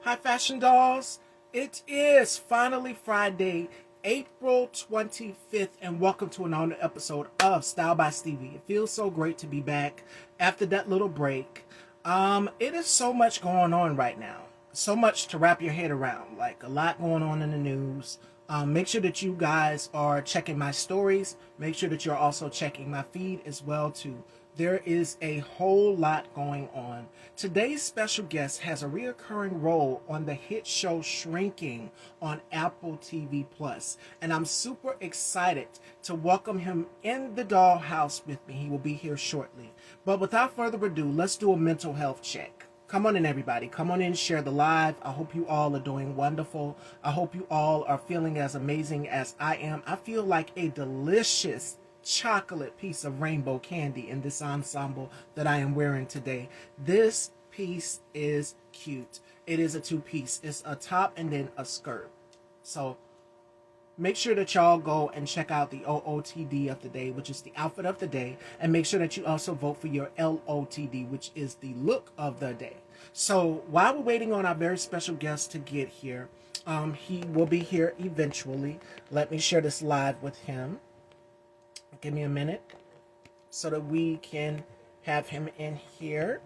Hi, Fashion Dolls. It is finally Friday, April 25th, and welcome to another episode of Style by Stevie. It feels so great to be back after that little break. It is so much going on right now. So much to wrap your head around. Like a lot going on in the news. Make sure that you guys are checking my stories. Make sure that you're also checking my feed as well too. There is a whole lot going on. Today's special guest has a reoccurring role on the hit show Shrinking on Apple TV Plus, and I'm super excited to welcome him in the dollhouse with me. He will be here shortly. But without further ado, let's do a mental health check. Come on in, everybody. Come on in, share the live. I hope you all are doing wonderful. I hope you all are feeling as amazing as I am. I feel like a delicious chocolate piece of rainbow candy in this ensemble that I am wearing today. This piece is cute. It is a two-piece. It's a top and then a skirt. So make sure that y'all go and check out the OOTD of the day, which is the outfit of the day, and make sure that you also vote for your LOTD, which is the look of the day. So while we're waiting on our very special guest to get here, he will be here eventually. Let me share this live with him. Give me a minute so that we can have him in here.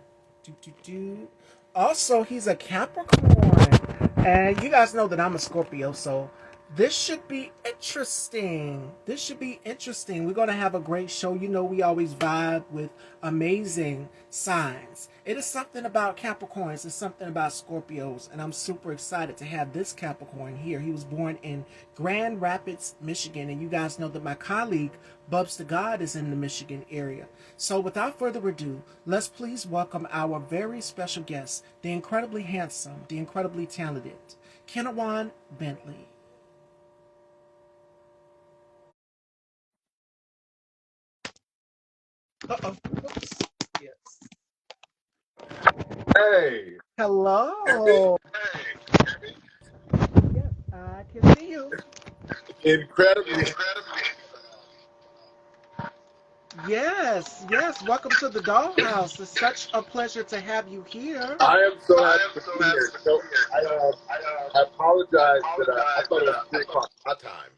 Also, he's a Capricorn. And you guys know that I'm a Scorpio, so this should be interesting. We're going to have a great show. You know, we always vibe with amazing signs. It is something about Capricorns. It's something about Scorpios. And I'm super excited to have this Capricorn here. He was born in Grand Rapids, Michigan. And you guys know that my colleague, Bubs to God, is in the Michigan area. So without further ado, let's please welcome our very special guest, the incredibly handsome, the incredibly talented, Kenajuan Bentley. Uh-oh. Oops. Yes. Hey, Hello. Yes, I can see you. incredibly. Yes. Welcome to the dollhouse. It's such a pleasure to have you here. I am so happy to be here. So I apologize that I thought it was 3 o'clock my time.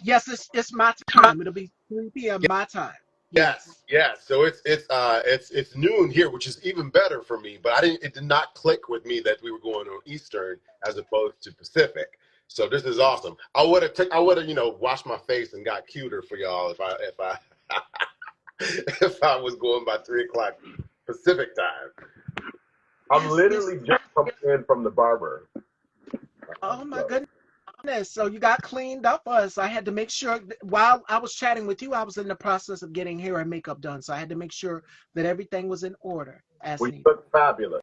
Yes, it's my time. It'll be 3 p.m. Yeah, my time. yes, Yes. yes. So it's noon here, which is even better for me. But it did not click with me that we were going on Eastern as opposed to Pacific. So this is awesome. I would have washed my face and got cuter for y'all if I if I was going by 3 o'clock Pacific time. I'm Yes. literally just coming in from the barber. Oh my So. goodness. So you got cleaned up for us. I had to make sure while I was chatting with you, I was in the process of getting hair and makeup done. So I had to make sure that everything was in order as We needed. look fabulous.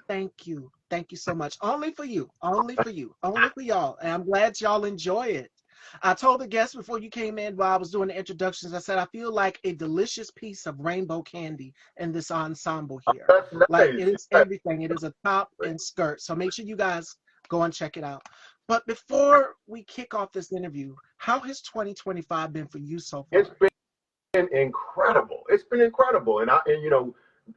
Thank you. Thank you so much. Only for you. Only for you. Only for y'all. And I'm glad y'all enjoy it. I told the guests before you came in while I was doing the introductions, I said, I feel like a delicious piece of rainbow candy in this ensemble here. That's Like nice. it is everything. It is a top and skirt. So make sure you guys go and check it out. But before we kick off this interview, how has 2025 been for you so It's far? been incredible. It's been incredible.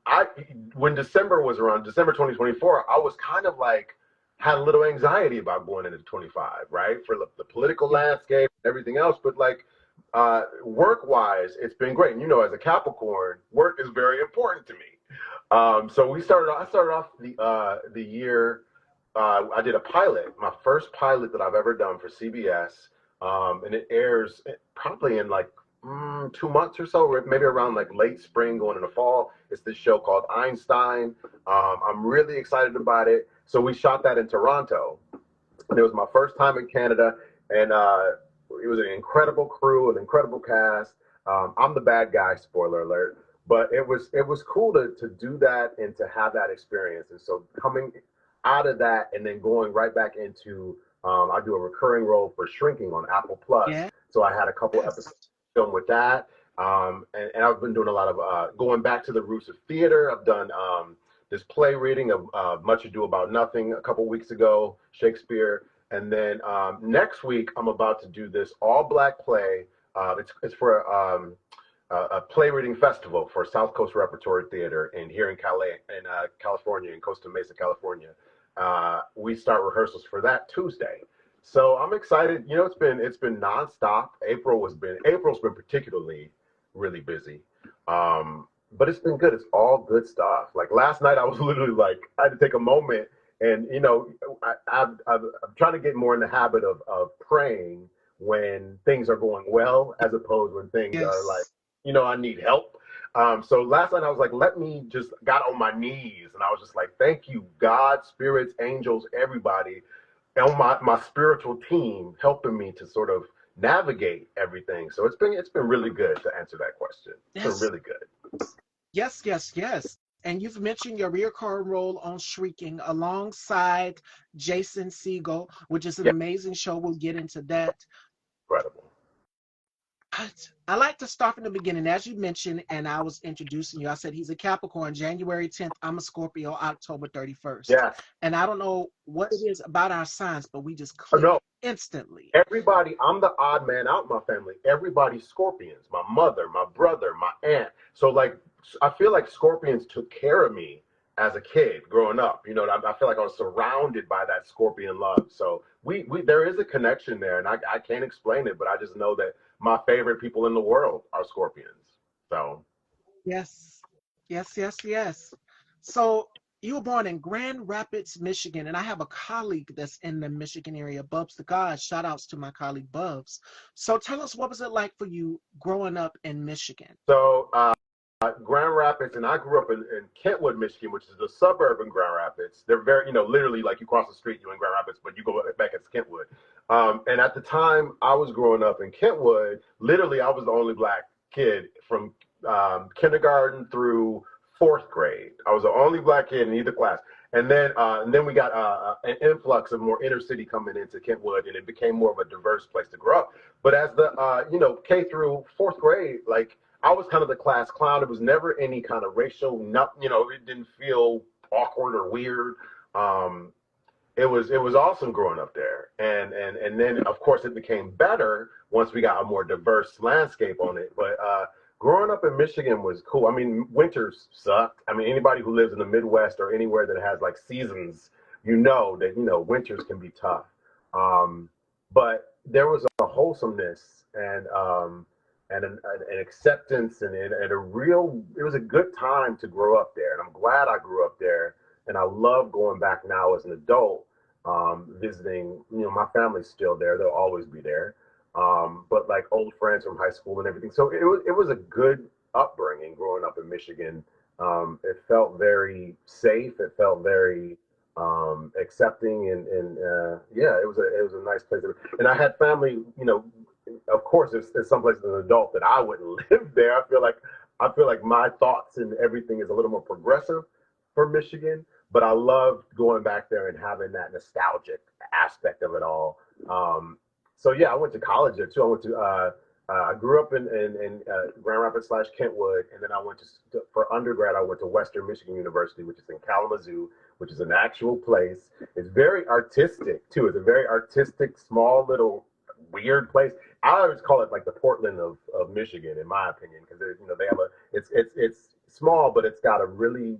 I when December was around, December 2024, I was kind of like had a little anxiety about going into 25, right? For the political Yeah. landscape and everything else. But like work wise, it's been great. And as a Capricorn, work is very important to me. So I started off the year. I did a pilot, my first pilot that I've ever done for CBS, and it airs probably in like 2 months or so, or maybe around like late spring going into fall. It's this show called Einstein. I'm really excited about it. So we shot that in Toronto, and it was my first time in Canada, and it was an incredible crew, an incredible cast. I'm the bad guy, spoiler alert, but it was cool to do that and to have that experience. And so coming out of that and then going right back into I do a recurring role for Shrinking on Apple Plus. Yeah. So I had a couple Yes. episodes filmed with that, and I've been doing a lot of going back to the roots of theater. I've done this play reading of Much Ado About Nothing a couple weeks ago, Shakespeare. And then next week, I'm about to do this all black play. It's for a play reading festival for South Coast Repertory Theater and here in California, in Costa Mesa, California. We start rehearsals for that Tuesday. So I'm excited. You know, it's been nonstop. April's been particularly really busy. But it's been good. It's all good stuff. Like last night, I was literally like, I had to take a moment, and you know, I'm trying to get more in the habit of praying when things are going well, as opposed when things are like, Yes. you know, I need help. So last night I was like, let me just got on my knees, and I was just like, thank you, God, spirits, angels, everybody on my spiritual team helping me to sort of navigate everything. So it's been really good to answer that question. It's been Yes. really good. Yes, yes, yes. And you've mentioned your reoccurring role on Shrieking alongside Jason Segel, which is an Yeah, amazing show. We'll get into that. incredible. I like to start from the beginning. As you mentioned, and I was introducing you, I said he's a Capricorn, January 10th. I'm a Scorpio, October 31st. Yes. And I don't know what it is about our signs, but we just Oh, click no, instantly. everybody, I'm the odd man out in my family. Everybody's Scorpions. My mother, my brother, my aunt. So like, I feel like Scorpions took care of me as a kid growing up. You know, I feel like I was surrounded by that Scorpion love. So we there is a connection there, and I can't explain it, but I just know that my favorite people in the world are Scorpions. So Yes, yes, yes, yes. So you were born in Grand Rapids, Michigan, and I have a colleague that's in the Michigan area, Bubs the God. Shout outs to my colleague Bubs. So tell us, what was it like for you growing up in Michigan? so Grand Rapids, and I grew up in Kentwood, Michigan, which is a suburb in Grand Rapids. They're very, you know, literally like you cross the street, you're in Grand Rapids, but you go back as Kentwood. And at the time I was growing up in Kentwood, literally I was the only black kid from kindergarten through fourth grade. I was the only black kid in either class. And then we got an influx of more inner city coming into Kentwood, and it became more of a diverse place to grow up. But as the K through fourth grade, like I was kind of the class clown. It was never any kind of racial, not, you know, it didn't feel awkward or weird. Um, it was awesome growing up there, and then of course it became better once we got a more diverse landscape on it. But growing up in Michigan was cool. I mean, winters sucked. I mean, anybody who lives in the Midwest or anywhere that has like seasons, you know that winters can be tough. Um, but there was a wholesomeness and an acceptance and a real. It was a good time to grow up there, and I'm glad I grew up there, and I love going back now as an adult, visiting. My family's still there; they'll always be there. But like old friends from high school and everything. So it was a good upbringing growing up in Michigan. It felt very safe. It felt very accepting, and yeah, it was a nice place. And I had family. Of course, there's some places as an adult that I wouldn't live there. I feel like my thoughts and everything is a little more progressive for Michigan, but I love going back there and having that nostalgic aspect of it all. So yeah, I went to college there too. I grew up in Grand Rapids / Kentwood, and then I went for undergrad. I went to Western Michigan University, which is in Kalamazoo, which is an actual place. It's very artistic too. It's a very artistic, small little weird place. I always call it like the Portland of Michigan, in my opinion, because they have it's small, but it's got a really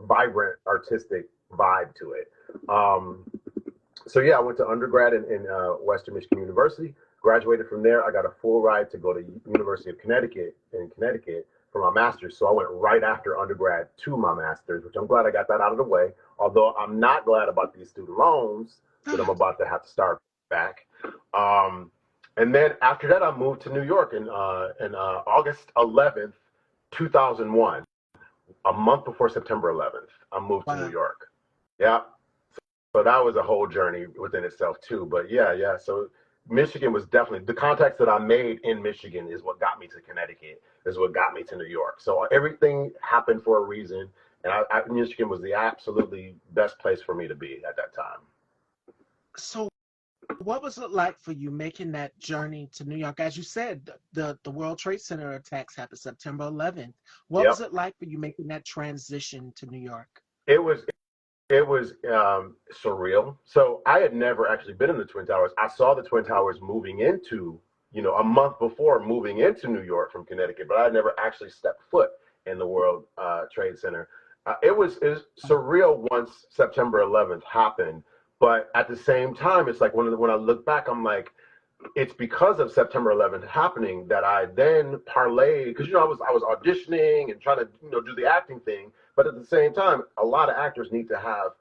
vibrant artistic vibe to it. So yeah, I went to undergrad in Western Michigan University. Graduated from there. I got a full ride to go to University of Connecticut in Connecticut for my master's. So I went right after undergrad to my master's, which I'm glad I got that out of the way. Although I'm not glad about these student loans that I'm about to have to start back. And then after that, I moved to New York in August 11th, 2001, a month before September 11th. I moved to New Wow. York. Yeah. So that was a whole journey within itself too. But yeah. So Michigan was definitely the contacts that I made in Michigan is what got me to Connecticut, is what got me to New York. So everything happened for a reason. And Michigan was the absolutely best place for me to be at that time. So what was it like for you making that journey to New York? As you said, the World Trade Center attacks happened September 11th. What was Yep. it like for you making that transition to New York? It was surreal. So I had never actually been in the Twin Towers. I saw the Twin Towers moving into a month before moving into New York from Connecticut, but I never actually stepped foot in the World Trade Center. It was surreal once September 11th happened, but at the same time, it's like when I look back, I'm like, it's because of September 11th happening that I then parlayed, because I was auditioning and trying to do the acting thing, but at the same time, a lot of actors need to have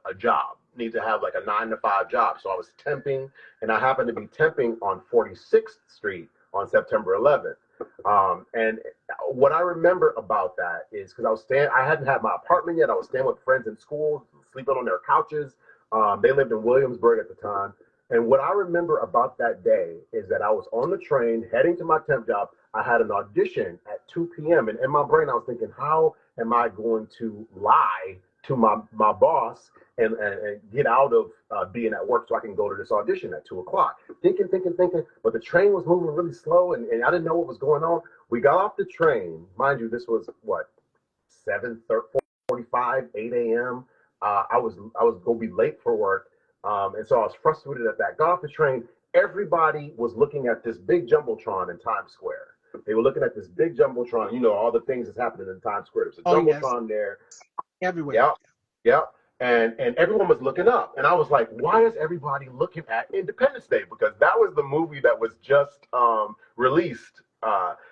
a job, need to have like a 9 to 5 job. So I was temping, and I happened to be temping on 46th Street on September 11th. And what I remember about that is because I hadn't had my apartment yet. I was staying with friends in school, sleeping on their couches. They lived in Williamsburg at the time. And what I remember about that day is that I was on the train heading to my temp job. I had an audition at 2 p.m. And in my brain, I was thinking, how am I going to lie to my boss and get out of being at work so I can go to this audition at 2 o'clock? Thinking. But the train was moving really slow, and I didn't know what was going on. We got off the train. Mind you, this was, what, 7:45, 8 a.m.? I was going to be late for work. And so I was frustrated at that. Got off the train. Everybody was looking at this big jumbotron in Times Square. They were looking at this big jumbotron. All the things that's happening in Times Square. There's a jumbotron there. Everywhere. Yep. Yep. And everyone was looking up. And I was like, why is everybody looking at Independence Day? Because that was the movie that was just released.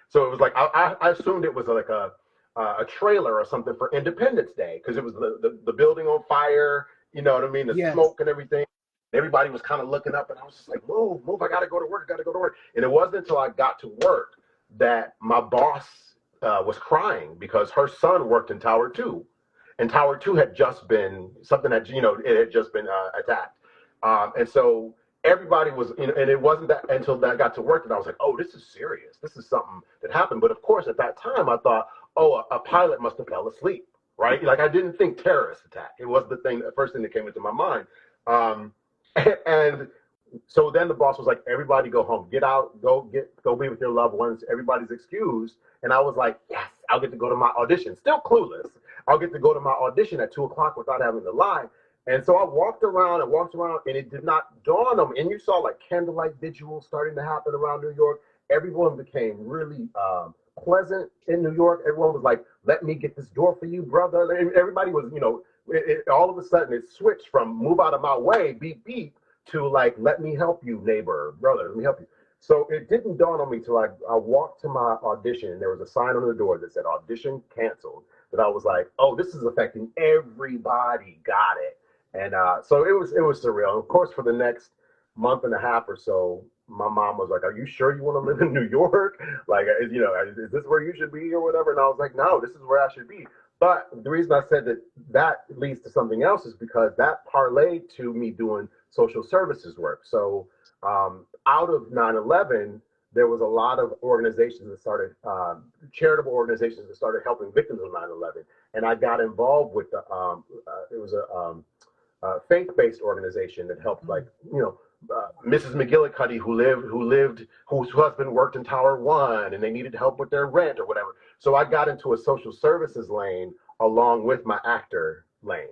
So it was like, I assumed it was like a trailer or something for Independence Day, because it was the building on fire. You know what I mean? The smoke and everything. Everybody was kind of looking up, and I was just like, move, I got to go to work. And it wasn't until I got to work that my boss was crying because her son worked in Tower 2. And Tower 2 had just been something that, it had just been attacked. And so everybody was, and it wasn't that until that I got to work that I was like, oh, this is serious. This is something that happened. But of course, at that time, I thought, oh, a pilot must have fell asleep. Right? Like, I didn't think terrorist attack. It was the first thing that came into my mind. And so then the boss was like, everybody go home, get out, go be with your loved ones. Everybody's excused. And I was like, yes, I'll get to go to my audition. Still clueless. I'll get to go to my audition at 2 o'clock without having to lie. And so I walked around, and it did not dawn on me. And you saw like candlelight vigils starting to happen around New York. Everyone became really pleasant in New York. Everyone was like, let me get this door for you, brother. And everybody was, all of a sudden it switched from move out of my way, beep, beep, to like, let me help you, neighbor, brother, let me help you. So it didn't dawn on me till I walked to my audition, and there was a sign on the door that said audition canceled, that I was like, oh, this is affecting everybody. Got it. And so it was surreal. Of course, for the next month and a half or so, my mom was like, are you sure you want to live in New York? Like, is this where you should be or whatever? And I was like, no, this is where I should be. But the reason I said that leads to something else is because that parlayed to me doing social services work. So out of 9/11, there was a lot of organizations that started, charitable organizations that started helping victims of 9/11. And I got involved with it was a faith-based organization that helped, like, Mrs. McGillicuddy, whose husband worked in Tower 1, and they needed help with their rent or whatever. So I got into a social services lane along with my actor lane.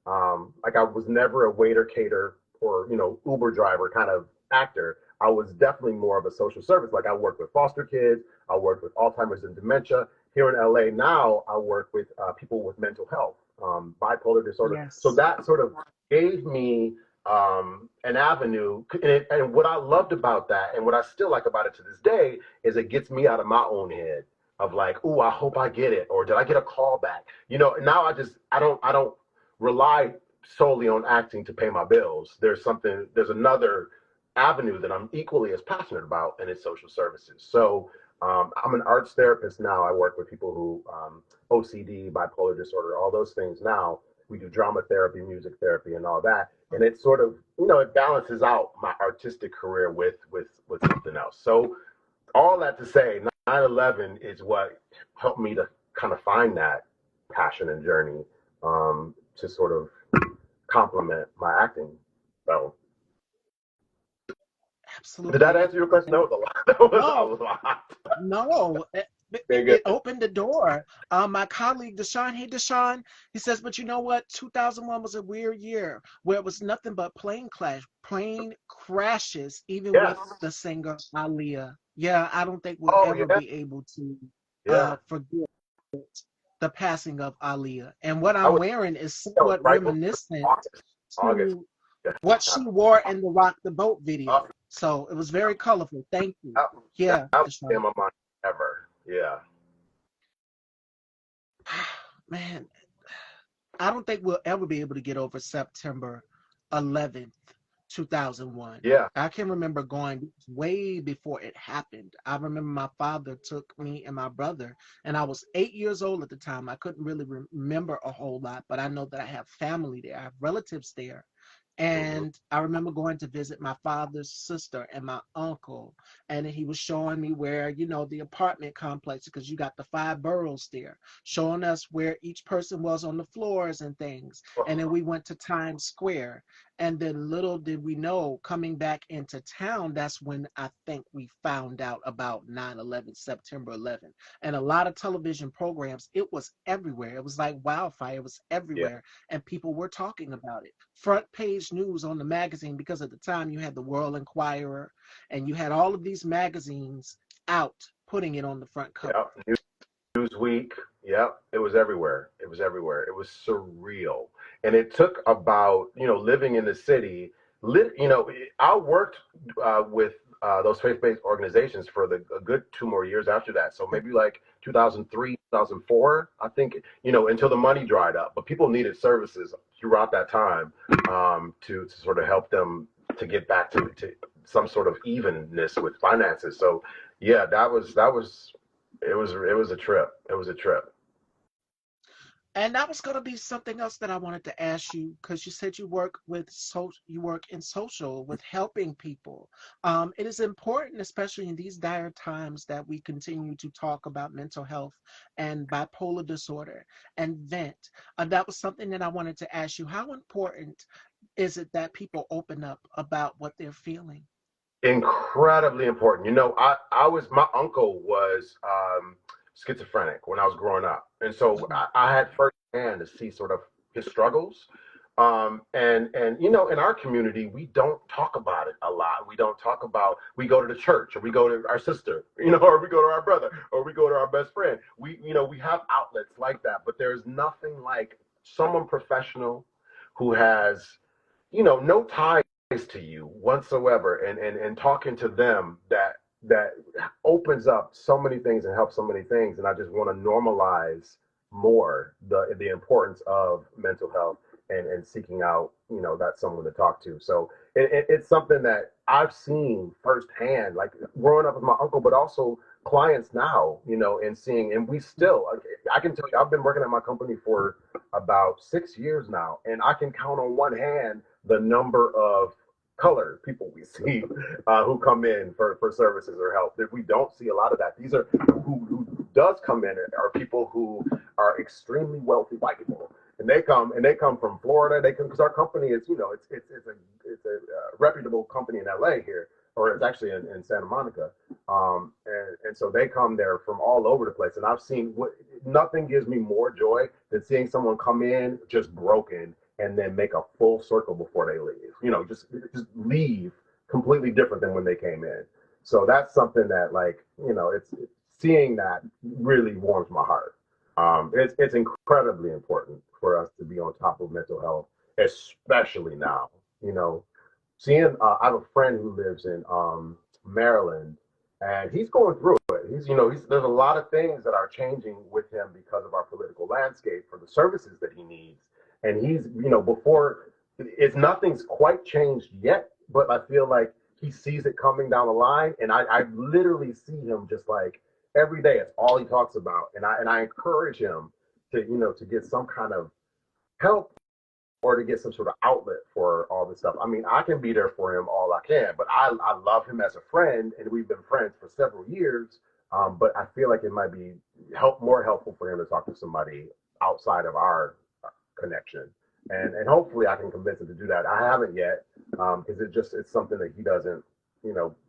Like, I was never a waiter, cater, or Uber driver kind of actor. I was definitely more of a social service. Like, I worked with foster kids, I worked with Alzheimer's and dementia. Here in LA now, I work with people with mental health, bipolar disorder. Yes. So that sort of gave me an avenue. And what I loved about that, and what I still like about it to this day, is it gets me out of my own head of like, oh, I hope I get it, or did I get a call back? Now I don't rely solely on acting to pay my bills. There's another avenue that I'm equally as passionate about, and it's social services. So I'm an arts therapist now. I work with people who OCD, bipolar disorder, all those things now. We do drama therapy, music therapy, and all that. And it sort of, it balances out my artistic career with something else. So all that to say, 9/11 is what helped me to kind of find that passion and journey to sort of complement my acting. So absolutely. Did that answer your question? That was a lot. That was a lot. No, Very good. it opened the door. My colleague Deshaun, hey Deshaun, he says, but you know what? 2001 was a weird year where it was nothing but plane crashes, even Yes. with the singer Aaliyah. Yeah, I don't think we'll Oh ever yeah. be able to Yeah. forget the passing of Aaliyah. And what I I'm was wearing is that was somewhat right before reminiscent August. August. to Yeah. what she wore in the Rock the Boat Uh, video. So it was very colorful. Thank you. that, Yeah, that was Deshaun. in my mind ever. Yeah. Man, I don't think we'll ever be able to get over September 11th, 2001. Yeah. I can remember going way before it happened. I remember my father took me and my brother, and I was 8 years old at the time. I couldn't really remember a whole lot, but I know that I have family there, I have relatives there. Hmm. And I remember going to visit my father's sister and my uncle, and he was showing me where, the apartment complex, because you got the five boroughs there, showing us where each person was on the floors and things. And then we went to Times Square. And then little did we know, coming back into town, that's when I think we found out about 9/11, September 11th. And a lot of television programs, it was everywhere. It was like wildfire. It was Yeah. everywhere. And people were talking about it. Front page news on the magazine, because at the time you had the World Enquirer and you had all of these magazines out putting it on the front cover. Yeah. Newsweek. Yep, it was everywhere. It was everywhere. It was surreal, and it took about living in the city. I worked with those faith-based organizations for a good 2 more years after that. So maybe like 2003, 2004, I think. Until the money dried up. But people needed services throughout that time to sort of help them to get back to some sort of evenness with finances. So yeah, that was it was a trip. It was a trip. And that was going to be something else that I wanted to ask you, because you said you work in social with helping people. It is important, especially in these dire times, that we continue to talk about mental health and bipolar disorder and vent. That was something that I wanted to ask you. How important is it that people open up about what they're feeling? Incredibly important. My uncle was schizophrenic when I was growing up, and so Mhm. I had firsthand to see sort of his struggles. And in our community, we don't talk about it a lot. We don't talk about. We go to the church, or we go to our sister, or we go to our brother, or we go to our best friend. We have outlets like that, but there's nothing like someone professional who has no ties to you whatsoever, and talking to them that opens up so many things and helps so many things. And I just want to normalize more the importance of mental health, and seeking out that someone to talk to. So it's something that I've seen firsthand, like growing up with my uncle, but also clients now, and seeing. And we still, I can tell you, I've been working at my company for about 6 years now, and I can count on one hand the number of colored people we see who come in for services or help. If we don't see a lot of that, these are who does come in are people who are extremely wealthy white people, and they come from Florida. They come because our company is it's a reputable company in LA here, or it's actually in Santa Monica, and so they come there from all over the place. And I've seen nothing gives me more joy than seeing someone come in just broken and then make a full circle before they leave. Just leave completely different than when they came in. So that's something that, like, it's seeing that really warms my heart. It's incredibly important for us to be on top of mental health, especially now. You know, seeing I have a friend who lives in Maryland, and he's going through it. There's a lot of things that are changing with him because of our political landscape for the services that he needs. And he's, before it's nothing's quite changed yet, but I feel like he sees it coming down the line. And I literally see him just like every day. It's all he talks about. And I encourage him to get some kind of help, or to get some sort of outlet for all this stuff. I mean, I can be there for him all I can, but I love him as a friend, and we've been friends for several years. But I feel like it might be more helpful for him to talk to somebody outside of our connection, and hopefully I can convince him to do that. I haven't yet, because it's something that he doesn't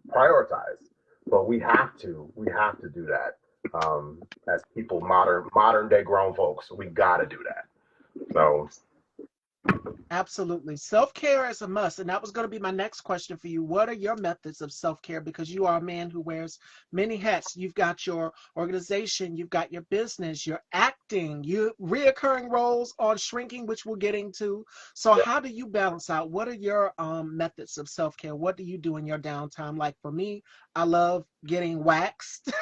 prioritize. But we have to do that. As people, modern day grown folks, we got to do that. So Absolutely. Self-care is a must. And that was going to be my next question for you. What are your methods of self-care? Because you are a man who wears many hats. You've got your organization, you've got your business, you're acting, you reoccurring roles on Shrinking, which we'll get into. So yeah. how do you balance out? What are your methods of self-care? What do you do in your downtime? Like for me, I love getting waxed.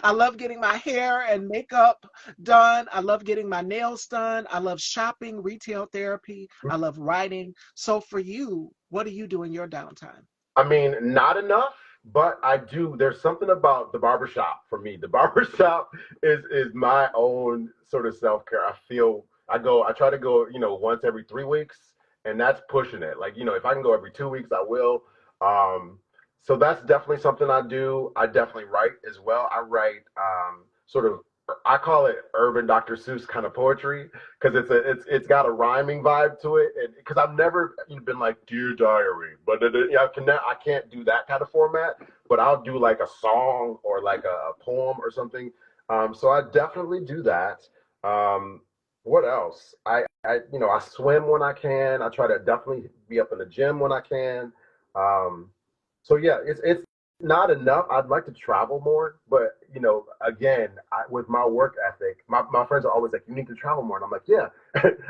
I love getting my hair and makeup done. I love getting my nails done. I love shopping, retail therapy. I love writing. So for you, what do you do in your downtime? I mean, not enough, but I do. There's something about the barbershop for me. The barbershop is my own sort of self care. I try to go, once every 3 weeks, and that's pushing it. Like, if I can go every 2 weeks, I will. So that's definitely something I do. I definitely write as well. I write sort of, I call it urban Dr. Seuss kind of poetry because it's got a rhyming vibe to it. And because I've never been like Dear Diary, but I can't do that kind of format. But I'll do like a song or like a poem or something. So I definitely do that. Um, what else? I swim when I can. I try to definitely be up in the gym when I can. Um, so yeah, it's not enough. I'd like to travel more, but again, with my work ethic, my friends are always like, "You need to travel more," and I'm like, "Yeah,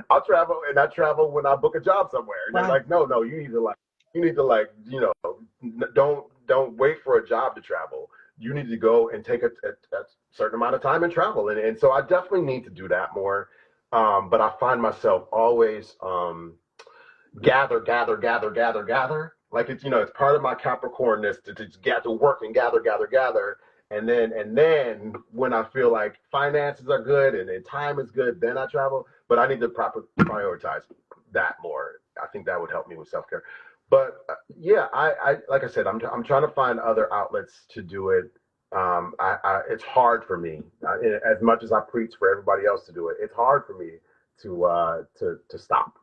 I'll travel," and I travel when I book a job somewhere. And they're Right. like, "No, no, you need to wait for a job to travel. You need to go and take a certain amount of time and travel." And so I definitely need to do that more. But I find myself always gather, gather, gather, gather, gather. Like it's part of my Capricornness to get to work and gather, gather, gather. And then when I feel like finances are good and time is good, then I travel. But I need to proper prioritize that more. I think that would help me with self care. But yeah, I like I said, I'm trying to find other outlets to do it. It's hard for me as much as I preach for everybody else to do it. It's hard for me to stop.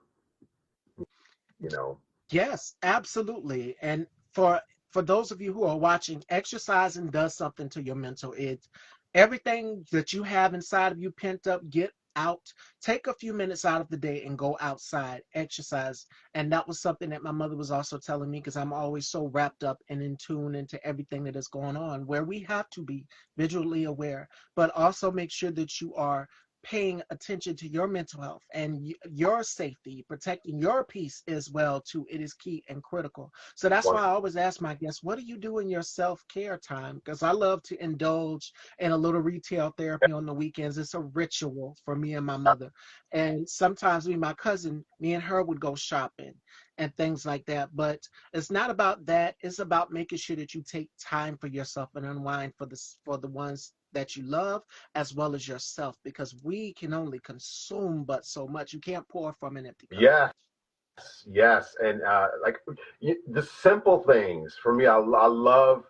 You know. Yes, absolutely. And for for those of you who are watching, exercising does something to your mental. It everything that you have inside of you pent up, get out. Take a few minutes out of the day and go outside, exercise. And that was something that my mother was also telling me because I'm always so wrapped up and in tune into everything that is going on, where we have to be visually aware, but also make sure that you are paying attention to your mental health and your safety, protecting your peace as well too. It is key and critical. So that's why I always ask my guests, what do you do in your self-care time? Because I love to indulge in a little retail therapy on the weekends. It's a ritual for me and my mother. And sometimes my cousin, me and her would go shopping and things like that. But it's not about that. It's about making sure that you take time for yourself and unwind for the ones that you love as well as yourself, because we can only consume but so much. You can't pour from an empty cup. Yes, yes, and like the simple things for me. I love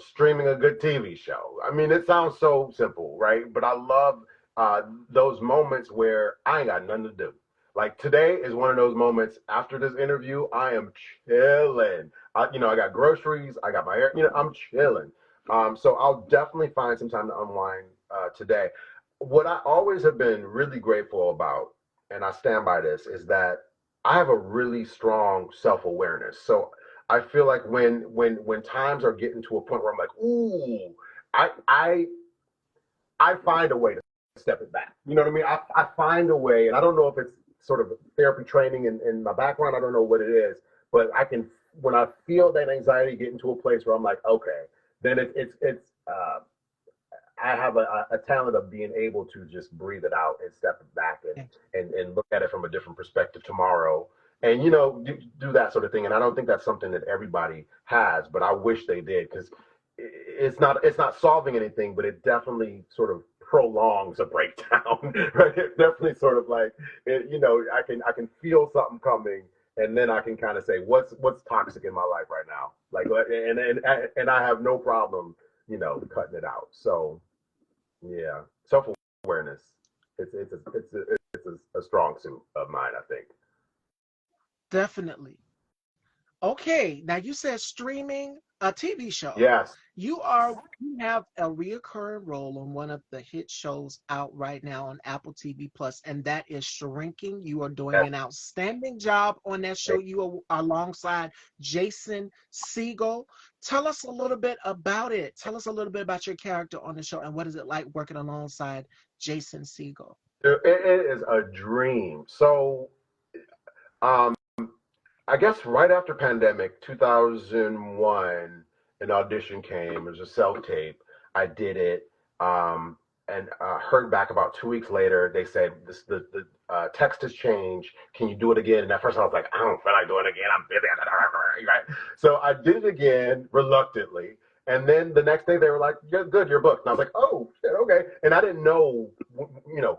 streaming a good TV show. I mean, it sounds so simple, right? But I love those moments where I ain't got nothing to do. Like today is one of those moments. After this interview, I am chilling. I got groceries. I got my hair. I'm chilling. So I'll definitely find some time to unwind today. What I always have been really grateful about, and I stand by this, is that I have a really strong self-awareness. So I feel like when times are getting to a point where I'm like, ooh, I I I find a way to step it back. You know what I mean? I find a way, and I don't know if it's sort of therapy training in my background. I don't know what it is, but I can when I feel that anxiety get into a place where I'm like, okay, then it's I have a talent of being able to just breathe it out and step it back and look at it from a different perspective tomorrow and do that sort of thing. And I don't think that's something that everybody has, but I wish they did because it's not solving anything, but it definitely sort of prolongs a breakdown, right? It definitely sort of like I can feel something coming, and then I can kind of say what's toxic in my life right now, like and I have no problem cutting it out. So yeah, self awareness. It's a strong suit of mine, I think. Definitely. Okay, now you said streaming. a TV show. Yes. You have a reoccurring role on one of the hit shows out right now on Apple TV Plus, and that is Shrinking. You are doing Yes. an outstanding job on that show. You are alongside Jason Segel. Tell us a little bit about it. Tell us a little bit about your character on the show and what is it like working alongside Jason Segel? It is a dream. So, um, I guess right after pandemic, 2001, an audition came. It was a self tape. I did it, and heard back about 2 weeks later. They said the text has changed. Can you do it again? And at first I was like, I don't feel like doing it again. I'm busy. Right? So I did it again reluctantly. And then the next day they were like, "You're good, you're booked." And I was like, "Oh, shit, okay." And I didn't know,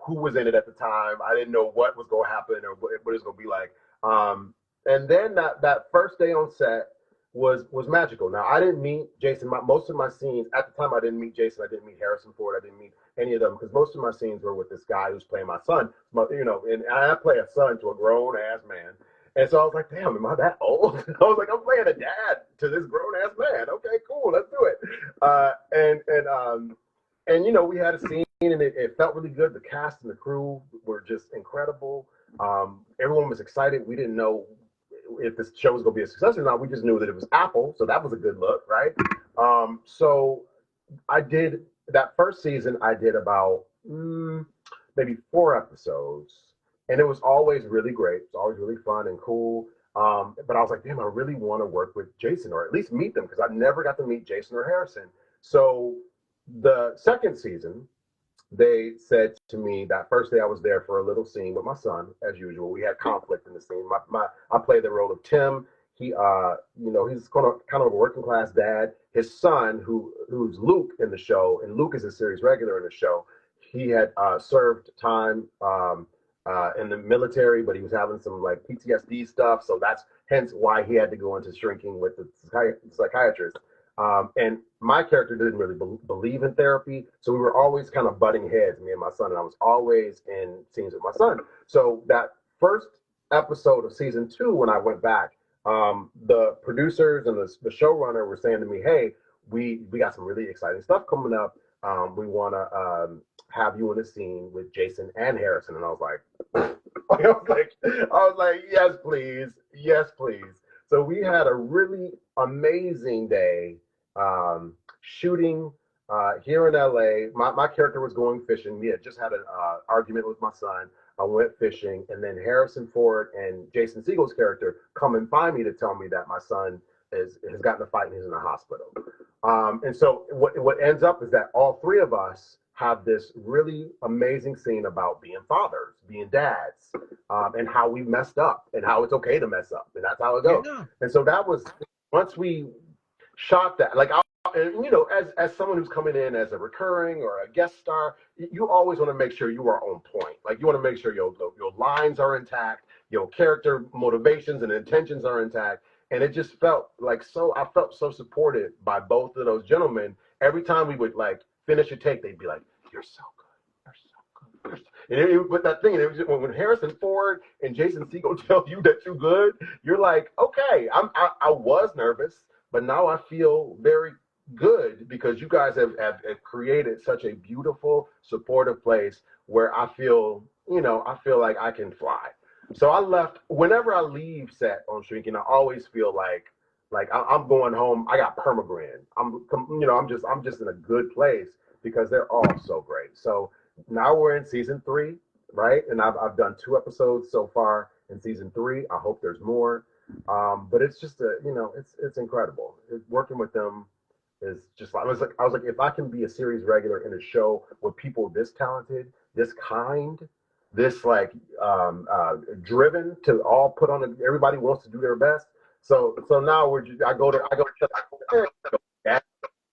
who was in it at the time. I didn't know what was going to happen or what it was going to be like. And then that first day on set was magical. Now I didn't meet Jason. Most of my scenes at the time, I didn't meet Jason. I didn't meet Harrison Ford. I didn't meet any of them because most of my scenes were with this guy who's playing my son. And I play a son to a grown ass man. And so I was like, damn, am I that old? I was like, I'm playing a dad to this grown ass man. Okay, cool, let's do it. We had a scene and it felt really good. The cast and the crew were just incredible. Everyone was excited. We didn't know if this show was going to be a success or not. We just knew that it was Apple, so that was a good look, right? So I did that first season. I did about maybe 4 episodes. And it was always really great. It was always really fun and cool. But I was like, damn, I really want to work with Jason or at least meet them because I never got to meet Jason or Harrison. So the second season, they said to me that first day I was there for a little scene with my son, as usual. We had conflict in the scene. I played the role of Tim. He's kind of a working class dad. His son, who's Luke in the show, and Luke is a series regular in the show. He had served time in the military, but he was having some like PTSD stuff. So that's hence why he had to go into Shrinking with the psychiatrist. And my character didn't really believe in therapy. So we were always kind of butting heads, me and my son, and I was always in scenes with my son. So that first episode of season 2, when I went back, the producers and the showrunner were saying to me, hey, we got some really exciting stuff coming up. We want to have you in a scene with Jason and Harrison. And I was like, yes, please. Yes, please. So we had a really amazing day shooting here in LA. My character was going fishing. We had just had an argument with my son. I went fishing, and then Harrison Ford and Jason Segel's character come and find me to tell me that my son has gotten a fight and he's in the hospital. And so what ends up is that all 3 of us have this really amazing scene about being fathers, being dads, and how we messed up and how it's okay to mess up. And that's how it goes. Yeah. And so that was, once we shot that, like, as someone who's coming in as a recurring or a guest star, you always want to make sure you are on point. Like, you want to make sure your lines are intact, your character motivations and intentions are intact. And it just felt like I felt so supported by both of those gentlemen. Every time we would like finish a take, they'd be like, "You're so good, you're so good." And but that thing, it was just, when Harrison Ford and Jason Segel tell you that you're good, you're like, okay, I was nervous, but now I feel very good because you guys have created such a beautiful, supportive place where I feel like I can fly. So I left. Whenever I leave set on Shrinking, I always feel like I'm going home. I got permagran. I'm just in a good place because they're all so great. So now we're in season 3, right? And I've done 2 episodes so far in season 3. I hope there's more. But it's just it's incredible. Working with them is just I was like, if I can be a series regular in a show with people this talented, this kind, this like driven to all put on everybody wants to do their best. So now I go to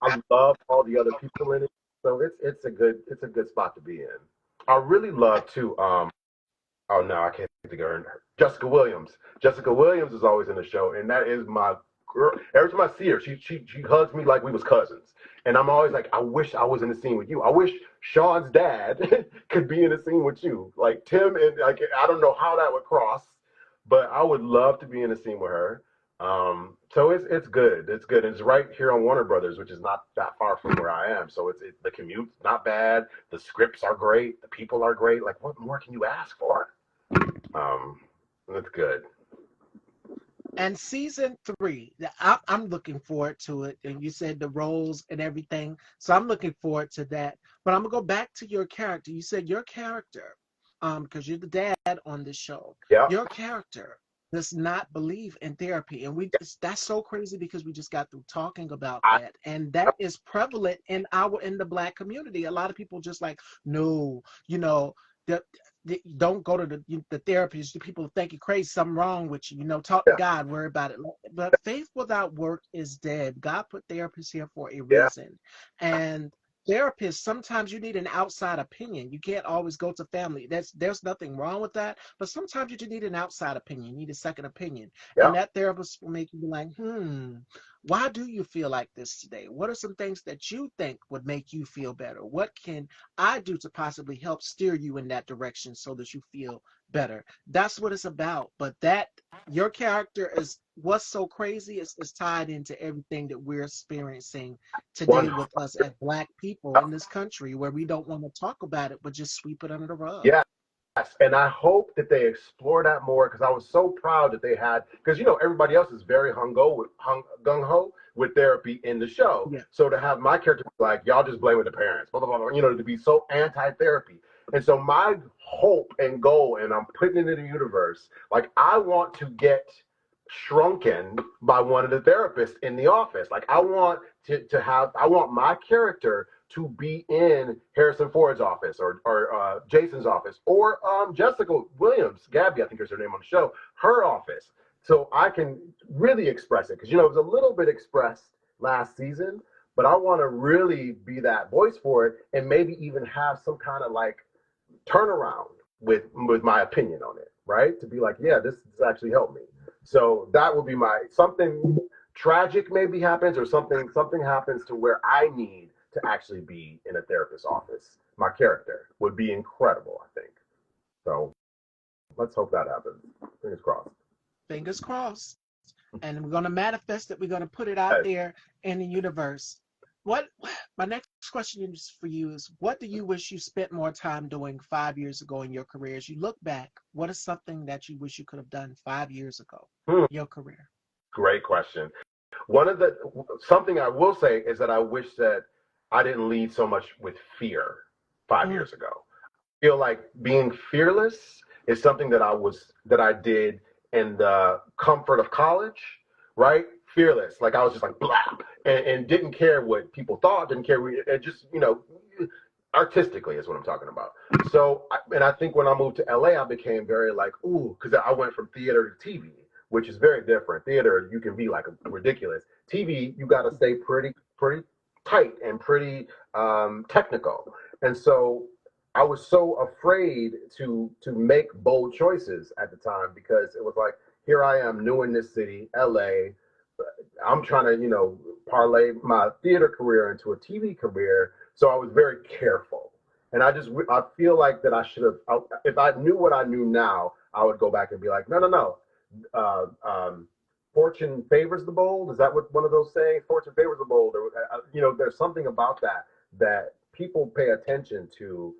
I love all the other people in it. So it's a good spot to be in. I really love to oh no, I can't think of her. Jessica Williams. Jessica Williams is always in the show, and that is my girl. Every time I see her, she hugs me like we was cousins. And I'm always like, I wish I was in the scene with you. I wish Sean's dad could be in a scene with you. Like Tim, and like I don't know how that would cross, but I would love to be in a scene with her. So it's good. It's good. It's right here on Warner Brothers, which is not that far from where I am. So the commute's not bad. The scripts are great. The people are great. Like, what more can you ask for? It's good. And season 3, I'm looking forward to it. And you said the roles and everything, so I'm looking forward to that. But I'm gonna go back to your character. You said your character, because you're the dad on the show. Yeah. Your character does not believe in therapy, and that's so crazy because we just got through talking about I, that, and that is prevalent in the Black community. A lot of people just like, no, the don't go to the therapist. The people think you're crazy, something wrong with you. Talk to yeah. God, worry about it. But faith without work is dead. God put therapists here for a Yeah. reason, and therapists, sometimes you need an outside opinion. You can't always go to family. There's nothing wrong with that, but sometimes you just need an outside opinion. You need a second opinion, Yeah. and that therapist will make you be like, why do you feel like this today? What are some things that you think would make you feel better? What can I do to possibly help steer you in that direction so that you feel better? That's what it's about. But your character is what's so crazy is tied into everything that we're experiencing today One. with us as Black people in this country, where we don't want to talk about it but just sweep it under the rug. Yeah. Yes, and I hope that they explore that more because I was so proud that they had because everybody else is very gung ho with therapy in the show. Yeah. So to have my character be like y'all just blaming the parents, blah blah blah, to be so anti therapy. And so my hope and goal, and I'm putting it in the universe, like I want to get shrunken by one of the therapists in the office. Like I want my character to be in Harrison Ford's office or Jason's office or Jessica Williams, Gabby, I think is her name on the show, her office. So I can really express it because it was a little bit expressed last season, but I want to really be that voice for it and maybe even have some kind of like turnaround with my opinion on it, right? To be like, yeah, this has actually helped me. So that would be something tragic maybe happens or something happens to where I need to actually be in a therapist's office. My character would be incredible, I think. So let's hope that happens. Fingers crossed. Fingers crossed. And we're going to manifest it. We're going to put it out there in the universe. My next question is for you is, what do you wish you spent more time doing 5 years ago in your career? As you look back, what is something that you wish you could have done 5 years ago in your career? Great question. Something I will say is that I wish that I didn't lead so much with fear 5 years ago. I feel like being fearless is something that I did in the comfort of college, right? Fearless. Like I was just like blah and didn't care what people thought, didn't care it just, artistically is what I'm talking about. So I think when I moved to LA, I became very like, ooh, because I went from theater to TV, which is very different. Theater, you can be like ridiculous. TV, you got to stay pretty tight and pretty technical. And so I was so afraid to make bold choices at the time because it was like, here I am, new in this city, LA. I'm trying to, parlay my theater career into a TV career. So I was very careful. And I feel like that I should have, if I knew what I knew now, I would go back and be like, no. Fortune favors the bold. Is that what one of those sayings? Fortune favors the bold. Or, there's something about that people pay attention to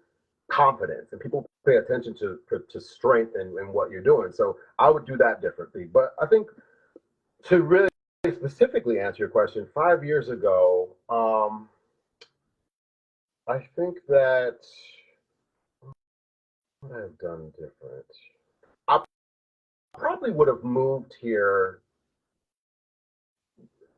confidence and people pay attention to strength and what you're doing. So I would do that differently. But I think to really specifically answer your question, 5 years ago, I think that what I've done different. I probably would have moved here.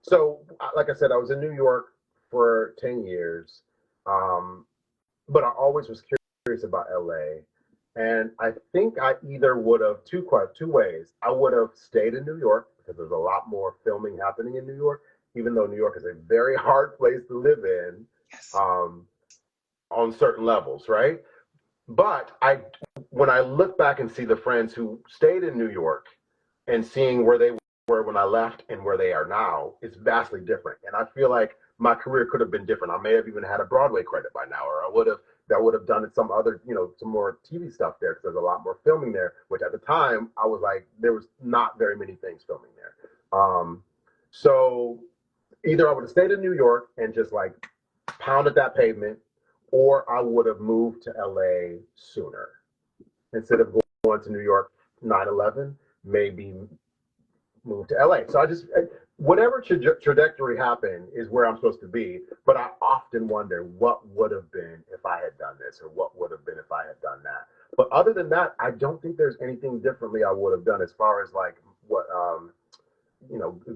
So, like I said, I was in New York for 10 years, but I always was curious about LA. And I think I either would have two ways. I would have stayed in New York because there's a lot more filming happening in New York, even though New York is a very hard place to live in, Yes. on certain levels, right? But when I look back and see the friends who stayed in New York and seeing where they were when I left and where they are now, it's vastly different. And I feel like my career could have been different. I may have even had a Broadway credit by now, or I would have done some other, some more TV stuff there because there's a lot more filming there. Which at the time I was like, there was not very many things filming there. So either I would have stayed in New York and just like pounded that pavement, or I would have moved to LA sooner instead of going to New York 9/11. Maybe move to LA. So whatever trajectory happened is where I'm supposed to be. But I often wonder what would have been if I had done this, or what would have been if I had done that. But other than that, I don't think there's anything differently I would have done as far as like what,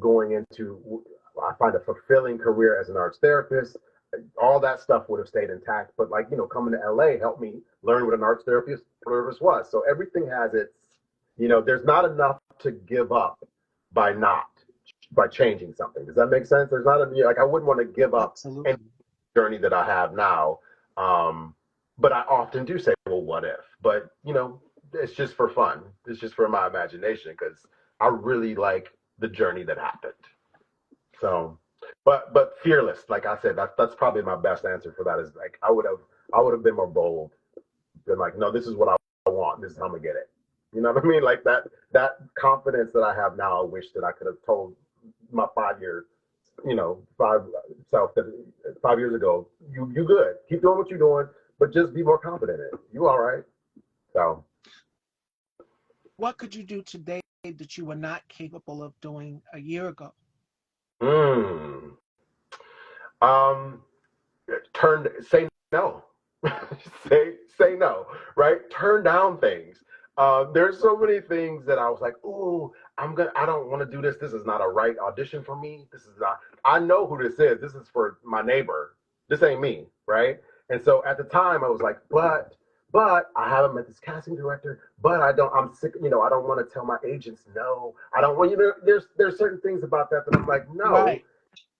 going into, I find a fulfilling career as an arts therapist. All that stuff would have stayed intact. But like, coming to LA helped me learn what an arts therapist was. So everything has its, there's not enough to give up by not by changing something. Does that make sense? There's not like I wouldn't want to give up any Absolutely. journey that I have now. But I often do say, well, what if? But it's just for fun. It's just for my imagination because I really like the journey that happened. So, but fearless, like I said, that's probably my best answer for that. Is like I would have been more bold. Been like, no, this is what I want. This is how I'm gonna get it. You know what I mean? Like that confidence that I have now, I wish that I could have told my 5 year, five self that 5 years ago, you good. Keep doing what you're doing, but just be more confident in it. You all right. So What could you do today that you were not capable of doing a year ago? mm, um say no. say no, right? Turn down things. There's so many things that I was like, "Ooh, I don't want to do this. This is not a right audition for me. This is not, I know who this is. This is for my neighbor. This ain't me, right?" And so at the time I was like, but I haven't met this casting director, but I'm sick, I don't want to tell my agents no. I don't want, there's certain things about that I'm like, no, Right.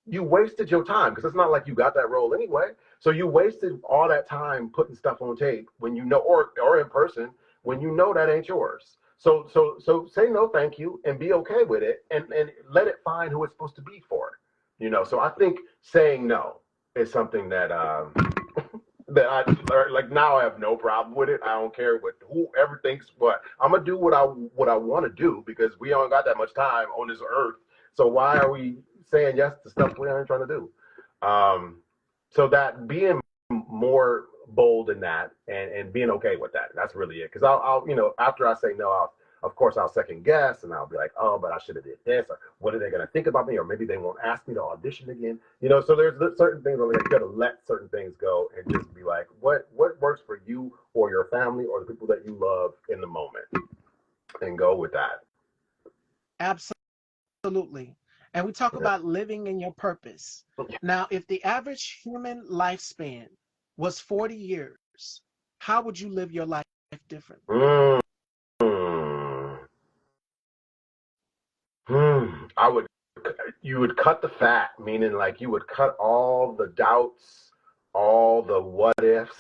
you wasted your time because it's not like you got that role anyway. So you wasted all that time putting stuff on tape when or in person when that ain't yours. So say no, thank you, and be okay with it, and let it find who it's supposed to be for. So I think saying no is something that that I learned. Like now, I have no problem with it. I don't care what whoever thinks. What I'm gonna do what I want to do because we don't got that much time on this earth. So why are we saying yes to stuff we aren't trying to do? So that being more bold in that and being okay with that. That's really it. Because I'll after I say no, of course I'll second guess and I'll be like, oh, but I should have did this, or what are they gonna think about me, or maybe they won't ask me to audition again. So there's certain things where you gotta let certain things go and just be like, what works for you or your family or the people that you love in the moment, and go with that. Absolutely. And we talk about living in your purpose. Now, if the average human lifespan was 40 years, how would you live your life differently? Mm, I would you would cut the fat, meaning like you would cut all the doubts, all the what ifs,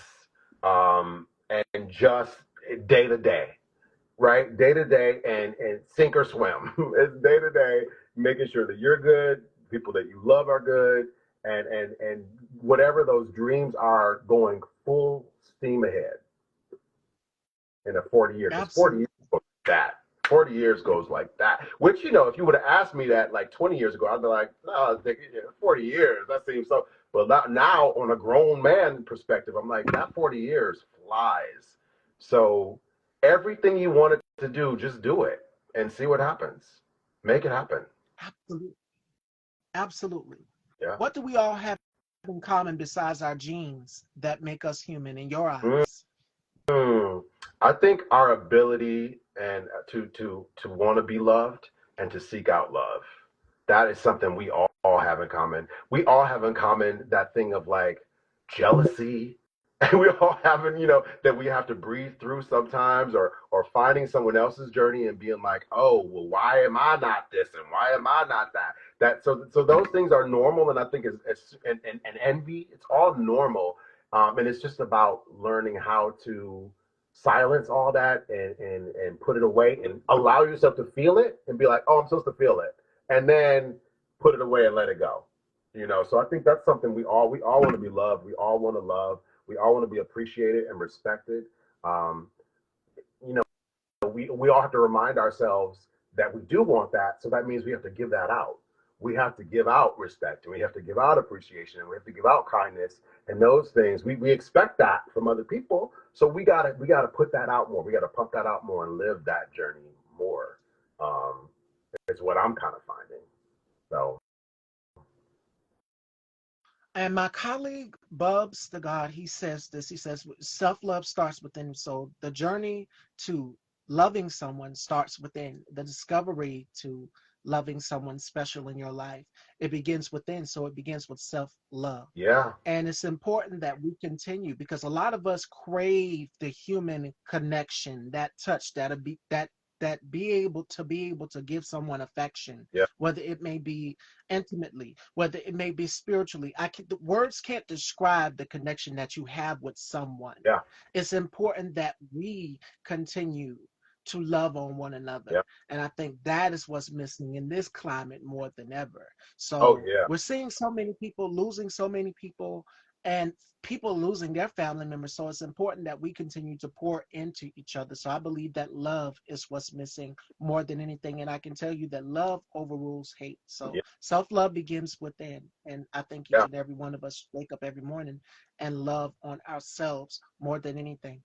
and just day to day, right? Day to day, and sink or swim. It's day to day, making sure that you're good, people that you love are good, and whatever those dreams are, going full steam ahead in a 40 year, because 40 years Absolutely. goes like that. 40 years goes like that. Which, if you would have asked me that like 20 years ago, I'd be like, no, 40 years, that seems so. But now, on a grown man perspective, I'm like, that 40 years flies. So everything you wanted to do, just do it and see what happens. Make it happen. Absolutely. Absolutely. Yeah. What do we all have in common besides our genes that make us human in your Mm. eyes? I think our ability and to want to be loved and to seek out love. That is something we all have in common. We all have in common that thing of like jealousy. And we all have, that we have to breathe through sometimes, or finding someone else's journey and being like, oh, well, why am I not this and why am I not that? So those things are normal, and I think and envy, it's all normal. And it's just about learning how to silence all that and put it away and allow yourself to feel it and be like, oh, I'm supposed to feel it, and then put it away and let it go. So I think that's something we all want to be loved. We all want to love. We all want to be appreciated and respected. Um, we all have to remind ourselves that we do want that. So that means we have to give that out. We have to give out respect, and we have to give out appreciation, and we have to give out kindness, and those things. We expect that from other people. So we gotta put that out more. We gotta pump that out more and live that journey more. Um, is what I'm kind of finding. So And my colleague Bubs the God, he says this. He says self love starts within. So the journey to loving someone starts within. The discovery to loving someone special in your life, it begins within. So it begins with self love. yeah, And it's important that we continue because a lot of us crave the human connection, that touch, that be able to give someone affection, yeah, whether it may be intimately, whether it may be spiritually. The words can't describe the connection that you have with someone. yeah, It's important that we continue to love on one yeah. another. And I think that is what's missing in this climate more than ever. Oh So yeah, we're seeing so many people losing so many people and people losing their family members. So it's important that we continue to pour into each other. So I believe that love is what's missing more than anything. And I can tell you that love overrules hate. So yeah, self love begins within. And I think each yeah. and every one of us wake up every morning and love on ourselves more than anything.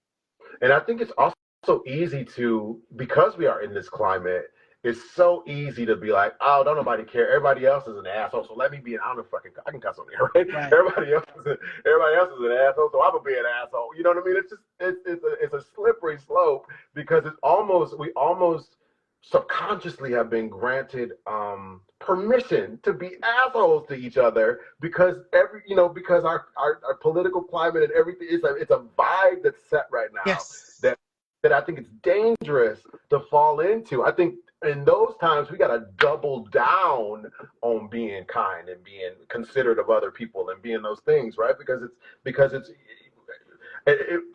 And I think it's also easy to, because we are in this climate, it's so easy to be like, oh, don't nobody care. Everybody else is an asshole, so let me be an, I don't fucking, I can cuss on here, right? Right. Everybody else is an asshole, so I'm gonna be an asshole. You know what I mean? It's just, it's a slippery slope because we almost subconsciously have been granted permission to be assholes to each other because because our political climate and everything is it's a vibe that's set right now Yes. that I think it's dangerous to fall into. I think in those times we got to double down on being kind and being considerate of other people and being those things, right?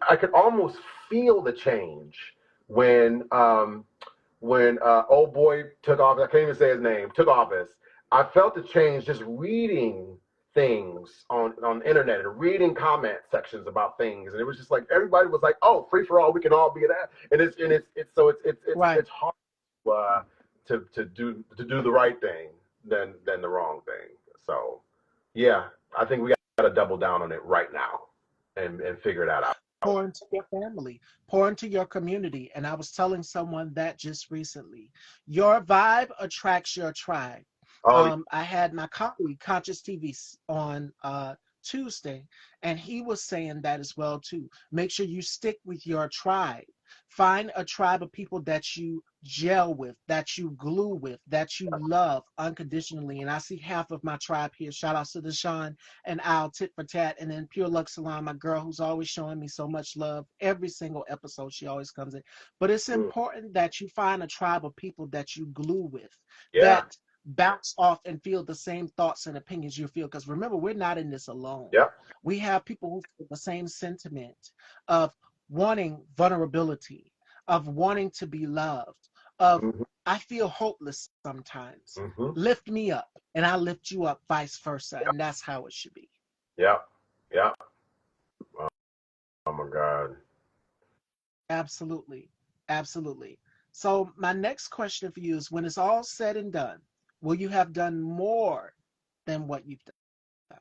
I could almost feel the change when old boy took office. I can't even say his name. Took office. I felt the change just reading things on the internet and reading comment sections about things, and it was just like everybody was like, "Oh, free for all, we can all be that." And Right. it's hard to do the right thing than the wrong thing. So yeah, I think we got to double down on it right now and figure that out. Pour into your family, pour into your community. And I was telling someone that just recently. Your vibe attracts your tribe. Oh I had my colleague, Conscious TV, on Tuesday, and he was saying that as well too. Make sure you stick with your tribe. Find a tribe of people that you gel with, that you glue with, that you love unconditionally. And I see half of my tribe here. Shout out to Deshaun and Al Tit for Tat, and then Pure Lux Salon, my girl who's always showing me so much love. Every single episode, she always comes in. But it's important that you find a tribe of people that you glue with, yeah, that bounce off and feel the same thoughts and opinions you feel. Because remember, we're not in this alone. yeah, We have people who feel the same sentiment of wanting vulnerability, of wanting to be loved, of mm-hmm, I feel hopeless sometimes. mm-hmm, Lift me up and I lift you up, vice versa. yeah, And that's how it should be. yeah, yeah. Oh my God. Absolutely. Absolutely. So, my next question for you is when it's all said and done, will you have done more than what you've done?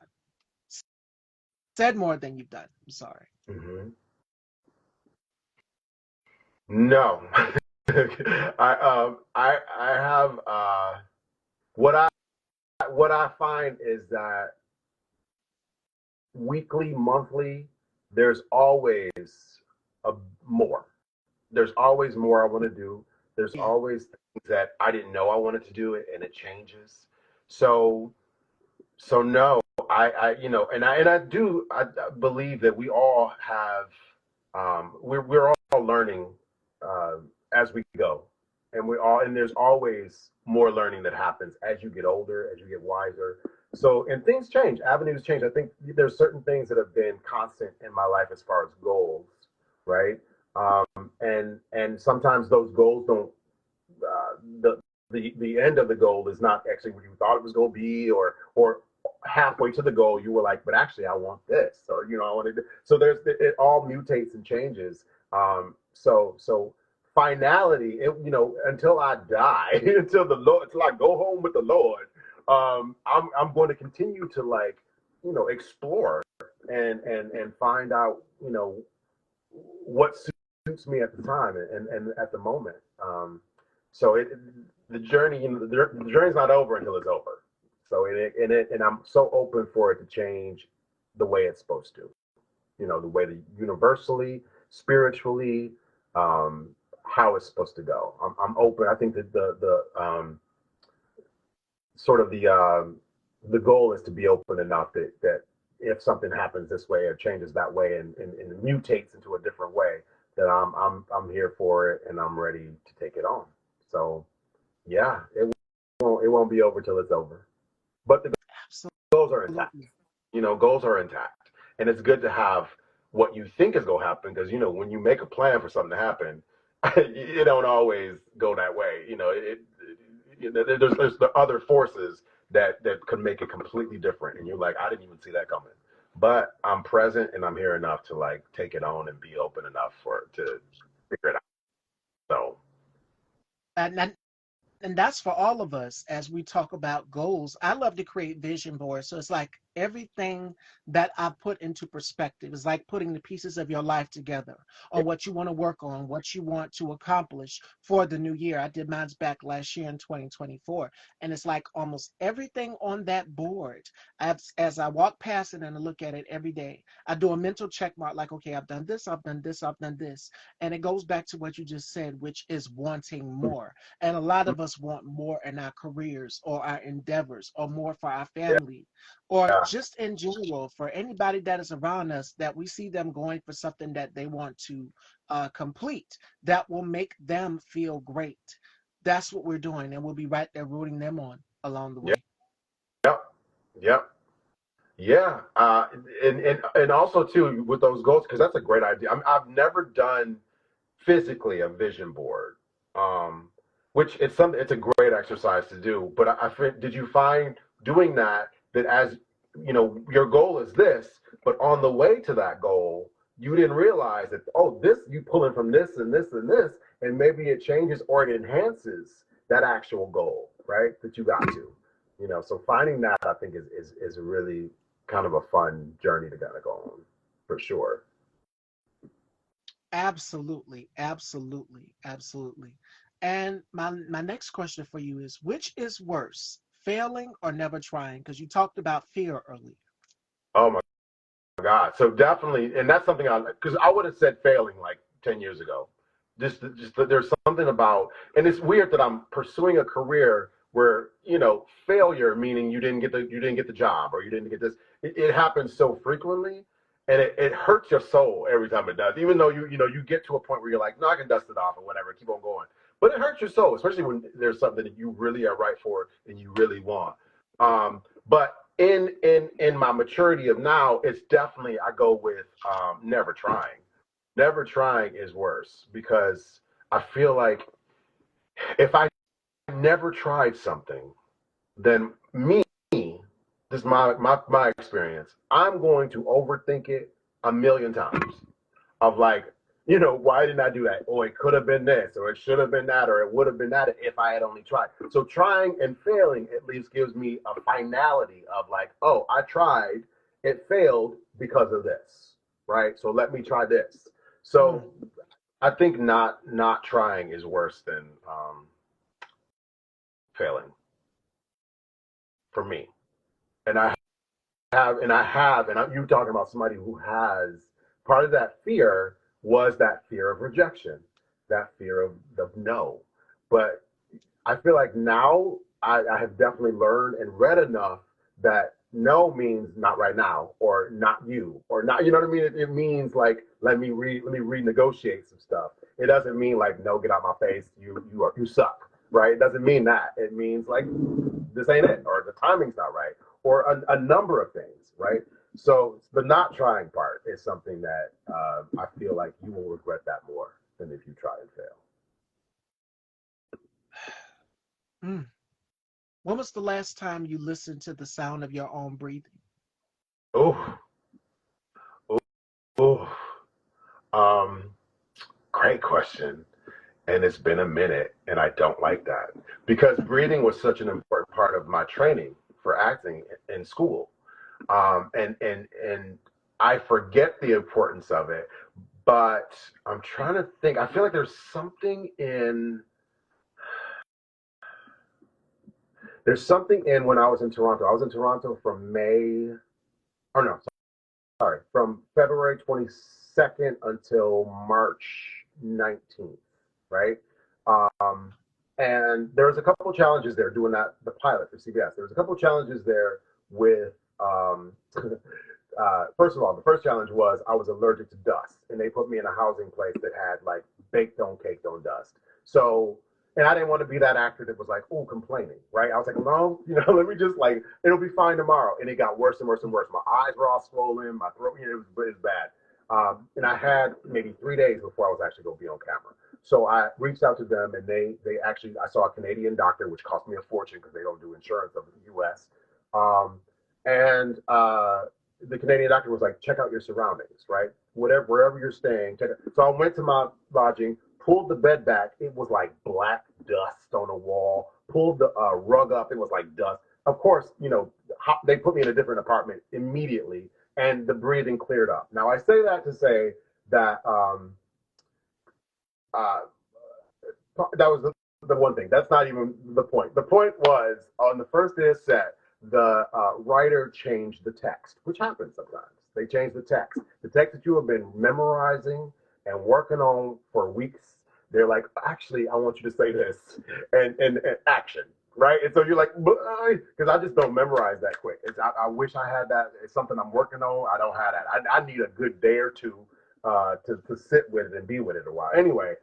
Said more than you've done. I'm sorry. Mm-hmm. No. I have what I find is that weekly, monthly, there's always a more. There's always more I want to do. There's Yeah. always things that I didn't know I wanted to do it and it changes. So no, I believe that we all have we're all learning uh, as we go, and there's always more learning that happens as you get older, as you get wiser. So and things change, avenues change. I think there's certain things that have been constant in my life as far as goals, right? And sometimes those goals don't the end of the goal is not actually what you thought it was going to be, or halfway to the goal you were like, but actually I want this, or I wanted to. So it all mutates and changes. So finality, until I die, until I go home with the Lord, I'm going to continue to like, explore and find out, what suits me at the time and at the moment. So the journey, the journey's not over until it's over. So and I'm so open for it to change the way it's supposed to. The way that universally, spiritually, um, how it's supposed to go. I'm open. I think that the sort of the goal is to be open enough that if something happens this way or changes that way and mutates into a different way, that I'm here for it and I'm ready to take it on. So yeah, it won't be over till it's over. But the goals are intact. Absolutely. Goals are intact, and it's good to have what you think is going to happen because when you make a plan for something to happen, it don't always go that way. There's the other forces that could make it completely different, and you're like, I didn't even see that coming. But I'm present and I'm here enough to like take it on and be open enough to figure it out. So And that's for all of us as we talk about goals. I love to create vision boards. So it's like everything that I put into perspective is like putting the pieces of your life together on what you want to work on, what you want to accomplish for the new year. I did mine's back last year in 2024. And it's like almost everything on that board, as I walk past it and I look at it every day, I do a mental check mark like, okay, I've done this, I've done this, I've done this. And it goes back to what you just said, which is wanting more. And a lot of us want more in our careers or our endeavors or more for our yeah, family or yeah, just in general for anybody that is around us that we see them going for something that they want to complete that will make them feel great. That's what we're doing. And we'll be right there rooting them on along the yeah, way. yeah, yeah. Yeah, and also too with those goals because that's a great idea. I've never done physically a vision board, um, which it's a great exercise to do. But did you find doing that as your goal is this, but on the way to that goal, you didn't realize that this you pulling from this and this and this, and maybe it changes or it enhances that actual goal, right? That you got to. So finding that I think is a really kind of a fun journey to kind of go on for sure. Absolutely, absolutely, absolutely. And my next question for you is which is worse, failing or never trying? Because you talked about fear earlier. Oh my God. So definitely, and that's something because I would have said failing like 10 years ago. Just there's something about, and it's weird that I'm pursuing a career where, failure, meaning you didn't get the job or you didn't get this. It happens so frequently and it hurts your soul every time it does, even though you get to a point where you're like, no, I can dust it off or whatever, keep on going. But it hurts your soul, especially when there's something that you really are right for and you really want. But in my maturity of now, it's definitely I go with never trying. Never trying is worse because I feel like if I never tried something, then this is my experience. I'm going to overthink it a million times. Of like, why didn't I do that? Or it could have been this, or it should have been that, or it would have been that if I had only tried. So trying and failing at least gives me a finality of like, oh, I tried, it failed because of this, right? So let me try this. Mm, So I think not trying is worse than failing for me. And you talking about somebody who has part of that fear was that fear of rejection, that fear of no. But I feel like now I have definitely learned and read enough that no means not right now or not you or not, you know what I mean? It means like let me renegotiate some stuff. It doesn't mean like no, get out my face, you suck, right? It doesn't mean that. It means like this ain't it or the timing's not right or a number of things, right? So the not trying part is something that I feel like you will regret that more than if you try and fail. mm. When was the last time you listened to the sound of your own breathing? Oh, oh, oh. Um, great question. And it's been a minute, and I don't like that because breathing was such an important part of my training for acting in school. And I forget the importance of it, but I'm trying to think. I feel like there's something in when I was in Toronto. I was in Toronto from from February 22nd until March 19th, right? Um, and there was a couple of challenges there doing the pilot for CBS. There was a couple of challenges there with, first of all, the first challenge was I was allergic to dust, and they put me in a housing place that had like baked on caked on dust. So, and I didn't want to be that actor that was like, oh, complaining, right? I was like, no, let me just like, it'll be fine tomorrow. And it got worse and worse and worse. My eyes were all swollen, my throat, it was bad. And I had maybe 3 days before I was actually going to be on camera. So I reached out to them, and they actually, I saw a Canadian doctor, which cost me a fortune because they don't do insurance of the U.S. And the Canadian doctor was like, check out your surroundings, right? Wherever you're staying, check it. So I went to my lodging, pulled the bed back. It was like black dust on the wall. Pulled the rug up. It was like dust. Of course, they put me in a different apartment immediately, and the breathing cleared up. Now, I say that to say that that was the one thing. That's not even the point. The point was on the first day of set, the writer changed the text, which happens sometimes. They change the text. The text that you have been memorizing and working on for weeks, they're like, actually, I want you to say this and action, right? And so you're like, because I just don't memorize that quick. I wish I had that. It's something I'm working on. I don't have that. I need a good day or two to sit with it and be with it a while. Anyway,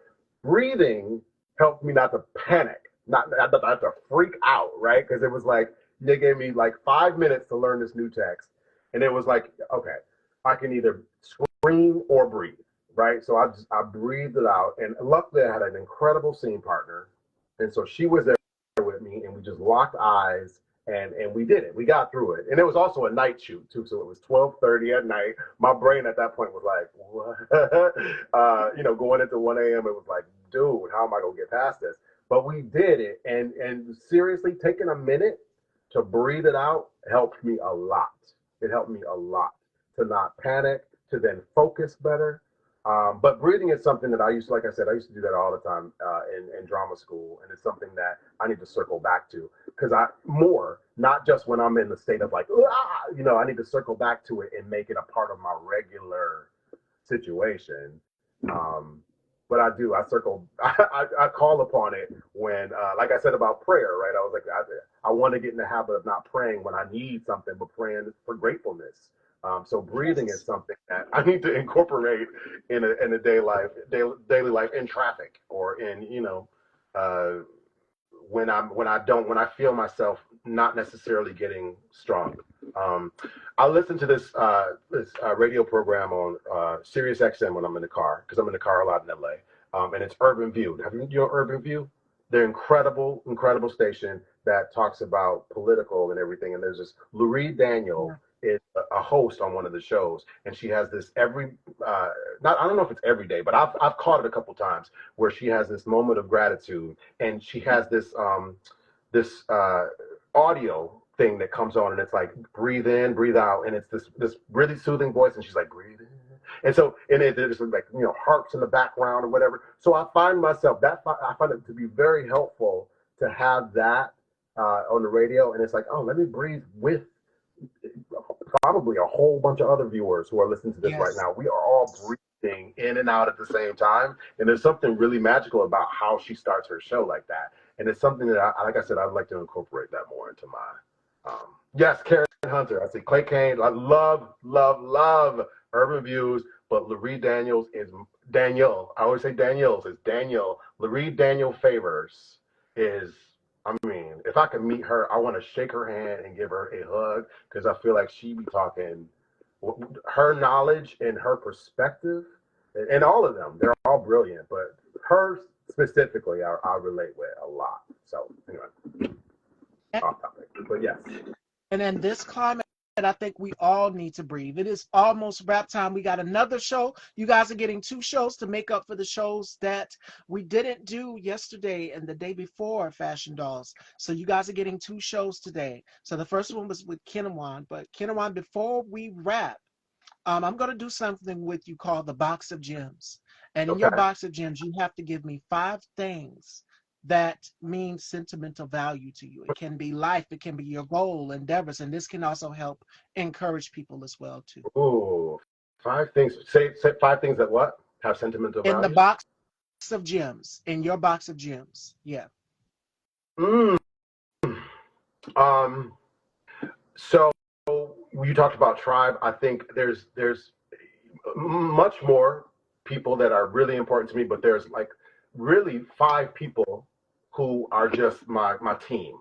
breathing helped me not to panic, not to freak out, right? Because it was like, they gave me like 5 minutes to learn this new text. And it was like, okay, I can either scream or breathe, right? So I breathed it out. And luckily, I had an incredible scene partner. And so she was there with me, and we just locked eyes, and we did it. We got through it. And it was also a night shoot, too. So it was 12:30 at night. My brain at that point was like, what? Going into 1 a.m., it was like, dude, how am I going to get past this? But we did it. And seriously, taking a minute to breathe it out helped me a lot. It helped me a lot to not panic, to then focus better. But breathing is something that I used to, like I said, I used to do that all the time in drama school. And it's something that I need to circle back to because not just when I'm in the state of like, I need to circle back to it and make it a part of my regular situation. But I call upon it when, like I said about prayer, right? I was like, I want to get in the habit of not praying when I need something, but praying for gratefulness. So breathing is something that I need to incorporate in a daily life in traffic or in, when I feel myself not necessarily getting strong. I listen to this radio program on Sirius XM when I'm in the car because I'm in the car a lot in LA, and it's Urban View. Have you know Urban View? They're incredible station that talks about political and everything. And there's this Lurie Daniel is a host on one of the shows, and she has this I don't know if it's every day, but I've caught it a couple times where she has this moment of gratitude, and she has this audio thing that comes on, and it's like breathe in, breathe out, and it's this really soothing voice, and she's like breathe in, and so there's like harps in the background or whatever. So I find it to be very helpful to have that on the radio, and it's like, oh, let me breathe with probably a whole bunch of other viewers who are listening to this right now. We are all breathing in and out at the same time, and there's something really magical about how she starts her show like that. And it's something that, like I said, I'd like to incorporate that more into my. Yes, Karen Hunter. I say Clay Kane. I love Urban Views, but Lurie Daniels is Daniel. I always say Daniels is Daniel. Lurie Daniel Favors is. I mean, if I could meet her, I want to shake her hand and give her a hug because I feel like she be talking her knowledge and her perspective, and all of them. They're all brilliant, but her specifically, I relate with a lot. So anyway, off topic, but yes. And in this climate, I think we all need to breathe. It is almost wrap time. We got another show. You guys are getting 2 shows to make up for the shows that we didn't do yesterday and the day before, Fashion Dolls. So you guys are getting 2 shows today. So the first one was with Kenajuan, but Kenajuan, before we wrap, I'm going to do something with you called the box of gems. And in your Okay. box of gems, you have to give me 5 things that mean sentimental value to you. It can be life, it can be your goal, endeavors, and this can also help encourage people as well too. Ooh, 5 things. Say 5 things that what have sentimental In the value. box of gems, in your box of gems. Yeah. Mm. Um. So you talked about tribe. I think there's much more people that are really important to me, but there's like really 5 people who are just my team,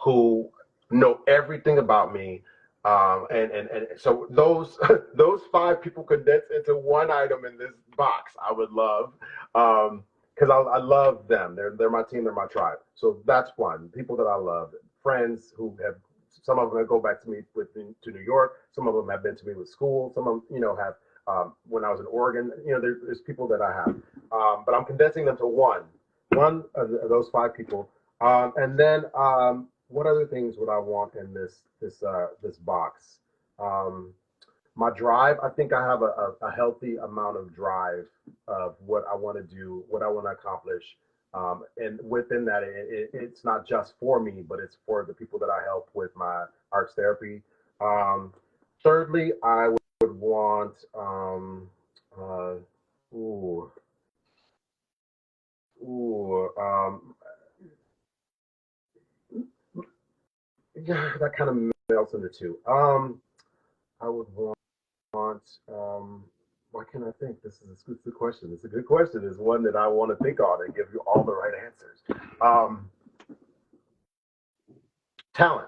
who know everything about me. And so those those 5 people condensed into one item in this box, I would love, because I love them. They're my team. They're my tribe. So that's one. People that I love, friends who have, some of them go back to me with me to New York. Some of them have been to me with school. Some of them, have when I was in Oregon. There's people that I have, but I'm condensing them to one of those 5 people. And then what other things would I want in this box? Um, my drive. I think I have a healthy amount of drive of what I want to do, what I want to accomplish. And within that, it's not just for me, but it's for the people that I help with my arts therapy. Um, Thirdly, I would want, uh, ooh, yeah, that kind of melts into two. I would want, why can't I think? This is a good question. It's a good question. It's one that I want to think on and give you all the right answers. Um,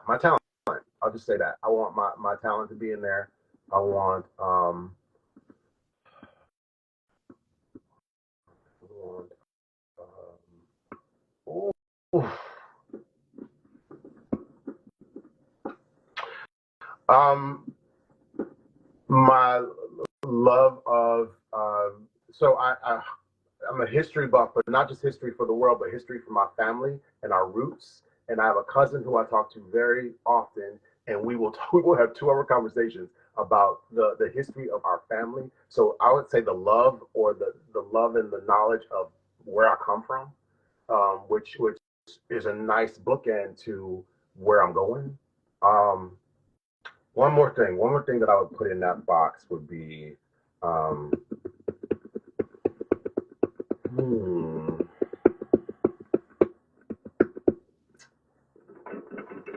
my talent. I'll just say that. I want my talent to be in there. I want, ooh, um, my love of, so I'm a history buff, but not just history for the world, but history for my family and our roots. And I have a cousin who I talk to very often, and we will have 2 hour conversations about the history of our family. So I would say the love, or the love and the knowledge of where I come from, which is a nice bookend to where I'm going. Um, one more thing that I would put in that box would be, um, hmm,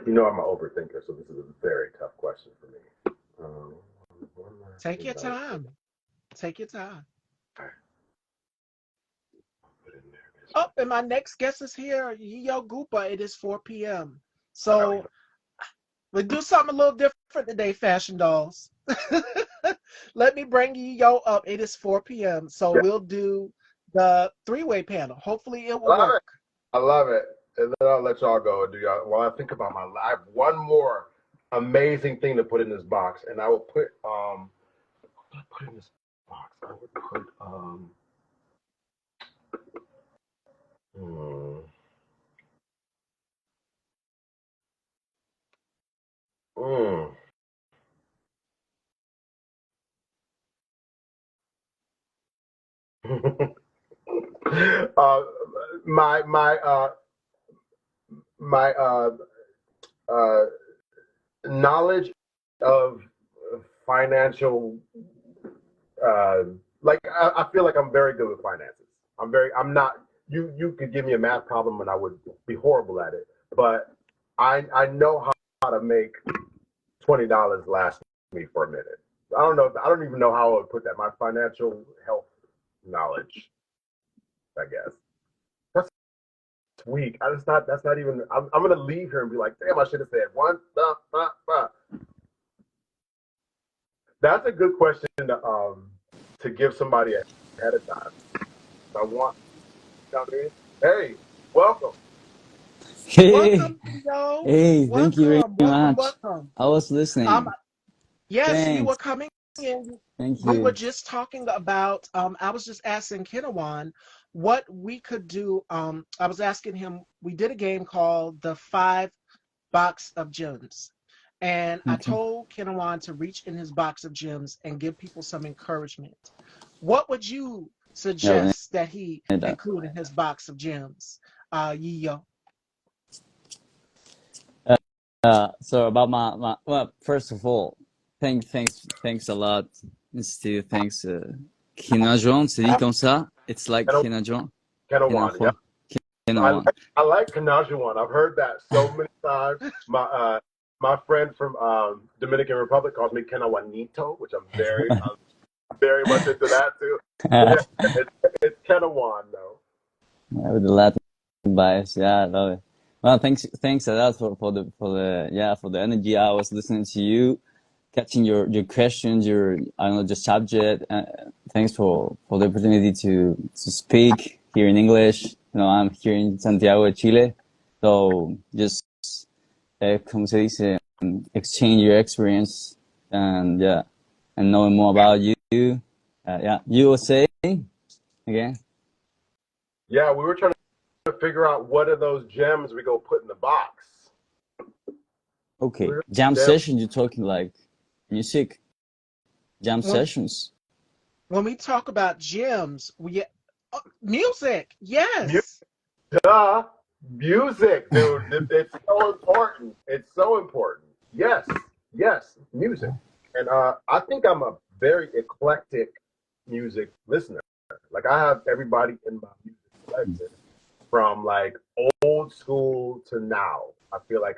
I'm an overthinker, so this is a very tough question for me. Um, one last Take thing your that I would put, time. Take your time. I put in there is, Oh, and my next guest is here, Yo Goopa. It is 4 p.m. I know you So we do something a little different today, Fashion Dolls. Let me bring Yo up. It is 4 p.m. So yeah, we'll do the 3-way panel. Hopefully it I will love work. it. I love it. And then I'll let y'all go and do y'all. While I think about my life, one more amazing thing to put in this box, and I will put in this box. I would put hmm, mm. uh, my my uh, knowledge of financial, uh, like I feel like I'm very good with finances. I'm not. You could give me a math problem and I would be horrible at it, but I know how to make $20 last me for a minute. I don't know. I don't even know how I would put that. My financial health knowledge, I guess. That's weak. I just not. That's not even. I'm gonna leave here and be like, damn, I should have said one. That's a good question to give somebody ahead of time. I want. You know what I mean? Hey, welcome. Hey, Welcome, Yo. hey, thank you very Welcome, welcome, much. welcome. I was Um, listening. Yes, you were Thanks. coming in. Thank We were you. just talking about, I was just asking Kenajuan what we could do. I was asking him, we did a game called the Five Box of Gems. And I Okay. told Kenajuan to reach in his box of gems and give people some encouragement. What would you Yeah, we suggest that he need that. include in his box of gems? Yiyo. Uh, so about my well, first of all, thanks a lot, Steve. Thanks, Kenajuan. C'est dit comme ça. It's like Kena- Kenajuan. Kenajuan, yeah. Kenajuan. I Kenajuan. like I like Kenajuan. I've heard that so many times. My friend from Dominican Republic calls me Kenajuanito, which I'm very much into that too. But yeah, it's Kenajuan though. Yeah, with the Latin bias. Yeah, I love it. Well, thanks a lot for the energy. I was listening to you, catching your questions, your I don't know, the subject. Thanks for the opportunity to speak here in English. You know, I'm here in Santiago, Chile, so just como se dice, exchange your experience and yeah, and knowing more about you. Yeah, you were saying again. Yeah, we were trying to figure out what are those gems we go put in the box. Okay, We're jam there. session. You're talking like music jam When sessions. when we talk about gems, music, yes. Duh, music, dude. It's so important. It's so important. Yes, yes, music. And I think I'm a very eclectic music listener. Like I have everybody in my music collection from like old school to now. I feel like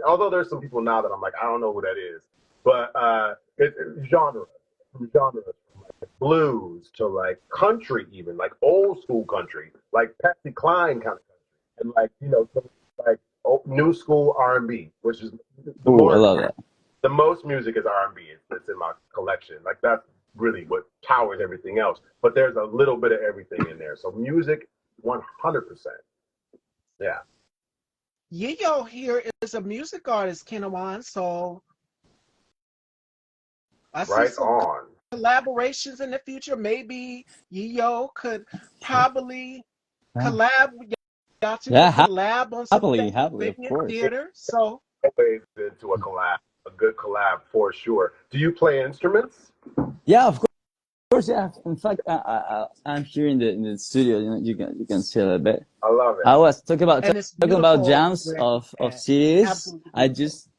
although there's some people now that I'm like, I don't know who that is. But genre, from genres, from like blues to like country, even like old school country, like Patsy Cline kind of country, and like like new school R&B, which is the Oh, I more love that. the most music is R&B. That's in my collection. Like that's really what powers everything else. But there's a little bit of everything in there. So music, 100%. Yeah, Yiyo here is a music artist, Kenawan. So I see right some on. collaborations in the future. Maybe Yiyo could probably Yeah, collab. Y'all two could yeah, collab on some happily, of Pennsylvania course. theater. So Always into a good collab for sure. Do you play instruments? Yeah, of course. Yeah. In fact, I'm here in the studio. You know, you can see a little bit. I love it. I was and it's talking about beautiful jams where he's of at. CDs. Absolutely beautiful.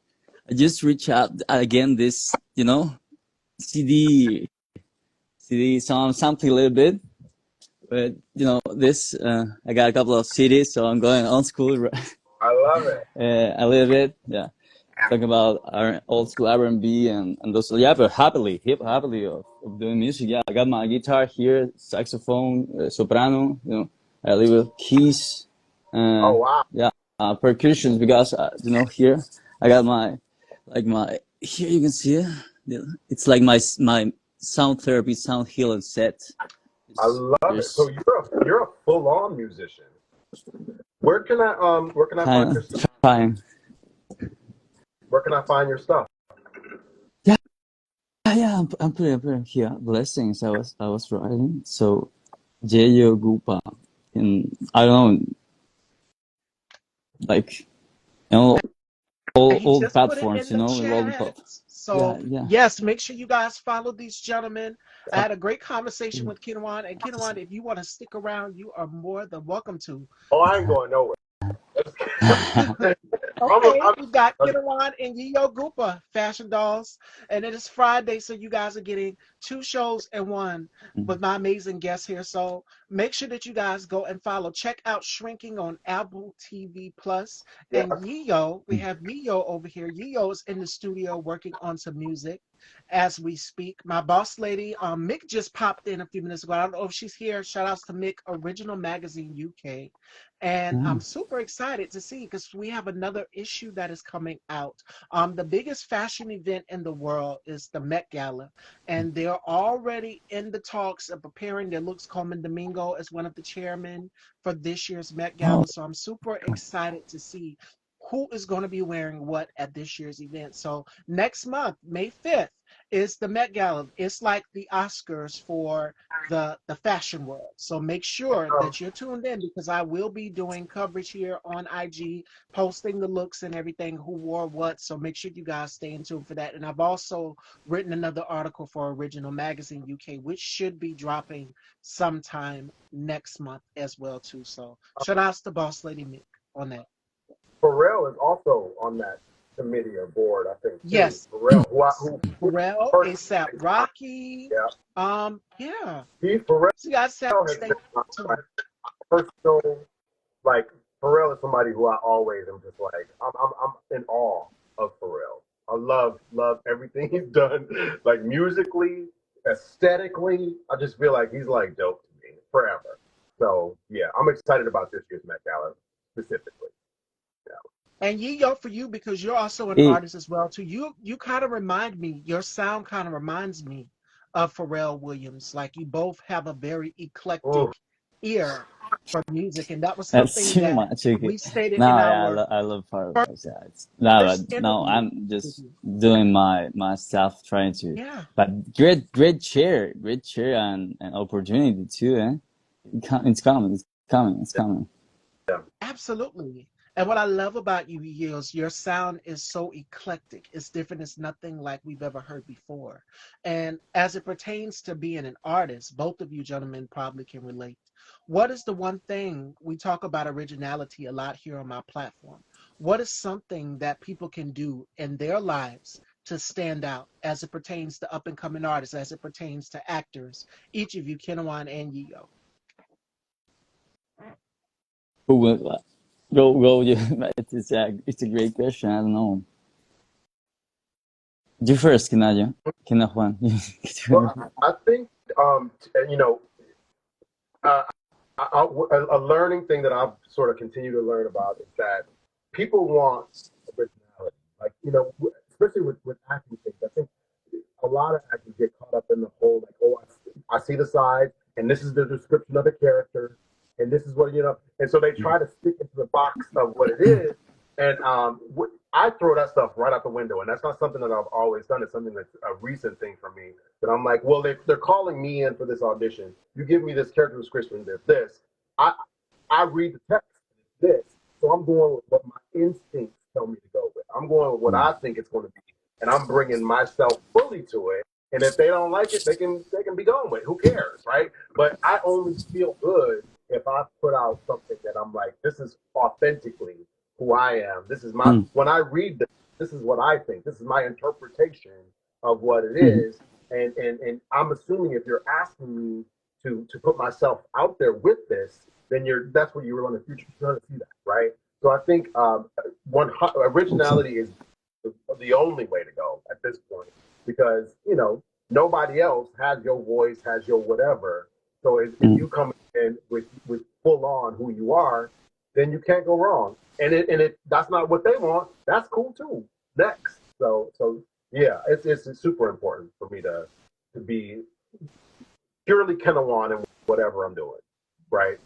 I just reach out again this CD song something a little bit, but this I got a couple of CDs, so I'm going on school I love it. a little bit. Yeah, talking about our old school R&B and those. Yeah, but happily of doing music. Yeah, I got my guitar here, saxophone, soprano. A little keys, Oh uh, wow. yeah, percussions because here I got my here you can see it. It's like my sound therapy, sound healing set. I love it. So There's you're a full on musician. Where can I find kind your of stuff? trying. Where can I find your stuff? Yeah, yeah, I'm putting here blessings. I was writing. So Jeyo Gupa in I don't know, like And he all the just put it platforms, in the in all the chat. pop. So Yeah, yeah. yes, make sure you guys follow these gentlemen. I had a great conversation Mm. with Kenawan. And Kenawan, if you want to stick around, you are more than welcome to. Oh, I ain't going nowhere. Okay, I'm, we've got Kinawan and Yiyo Gupa, Fashion Dolls, and it is Friday, so you guys are getting two shows in one with my amazing guests here. So make sure that you guys go and follow. Check out Shrinking on Apple TV Plus. yeah. And Yiyo, we have Yiyo over here. Yiyo is in the studio working on some music as we speak. My boss lady, Mick, just popped in a few minutes ago. I don't know if she's here. Shout outs to Mick, Original Magazine UK. And I'm Mm. super excited to see because we have another issue that is coming out. The biggest fashion event in the world is the Met Gala, and they're already in the talks of preparing their looks. Coleman Domingo as one of the chairmen for this year's Met Oh, Gala, so I'm super excited to see who is going to be wearing what at this year's event. So next month, May 5th, is the Met Gala. It's like the Oscars for the fashion world. So make sure that you're tuned in, because I will be doing coverage here on IG, posting the looks and everything, who wore what. So make sure you guys stay in tune for that. And I've also written another article for Original Magazine UK, which should be dropping sometime next month as well too. So shout outs to Boss Lady Mick on that. Pharrell is also on that committee or board, I think, too. Yes, Pharrell, who Pharrell, personally, ASAP Rocky. yeah, Yeah. Pharrell So you guys have to has stay been my tuned. personal, like, Pharrell is somebody who I always am just like, I'm in awe of Pharrell. I love everything he's done, like musically, aesthetically. I just feel like he's like dope to me forever. So yeah, I'm excited about this year's Met Gala specifically. Yeah. And Yo, for you, because you're also an Hey, artist as well too. You kind of remind me. Your sound kind of reminds me of Pharrell Williams. Like you both have a very Ooh, eclectic ear for music, and that was that's something too that much. Okay. we stated No, in yeah, our I love Fireworks. Yeah, it's no, but first no, interview I'm with just you. doing my stuff, trying to. Yeah. But great chair and opportunity too. Eh? It's coming. yeah. Absolutely. And what I love about you is your sound is so eclectic. It's different. It's nothing like we've ever heard before. And as it pertains to being an artist, both of you gentlemen probably can relate. What is the one thing we talk about originality a lot here on my platform? What is something that people can do in their lives to stand out as it pertains to up and coming artists, as it pertains to actors? Each of you, Kenajuan and Yeo. Who will go? Yeah, it's a great question. I don't know. You first, Kenajuan. Kenajuan. Well, I think you know, uh, a learning thing that I've sort of continued to learn about is that people want originality. Like, especially with acting things, I think a lot of actors get caught up in the whole, like, oh, I see the side, and this is the description of the character, and this is what. And so they try to stick into the box of what it is. And I throw that stuff right out the window. And that's not something that I've always done. It's something that's a recent thing for me. That I'm like, well, they're calling me in for this audition. You give me this character description, there's this. I I read the text, this. So I'm going with what my instincts tell me to go with. I'm going with what I think it's going to be, and I'm bringing myself fully to it. And if they don't like it, they can be gone with it. Who cares, right? But I only feel good if I put out something that I'm like, this is authentically who I am. This is my Mm, when I read this is what I think. This is my interpretation of what it mhm, is. And I'm assuming if you're asking me to put myself out there with this, then that's what you were in the future. You're going to see that, right? So I think one okay. originality is the only way to go at this point because nobody else has your voice, has your whatever. So if Mm, you come in with full on who you are, then you can't go wrong. And it that's not what they want. That's cool too. Next, so yeah, it's super important for me to be purely Kenajuan in whatever I'm doing, right?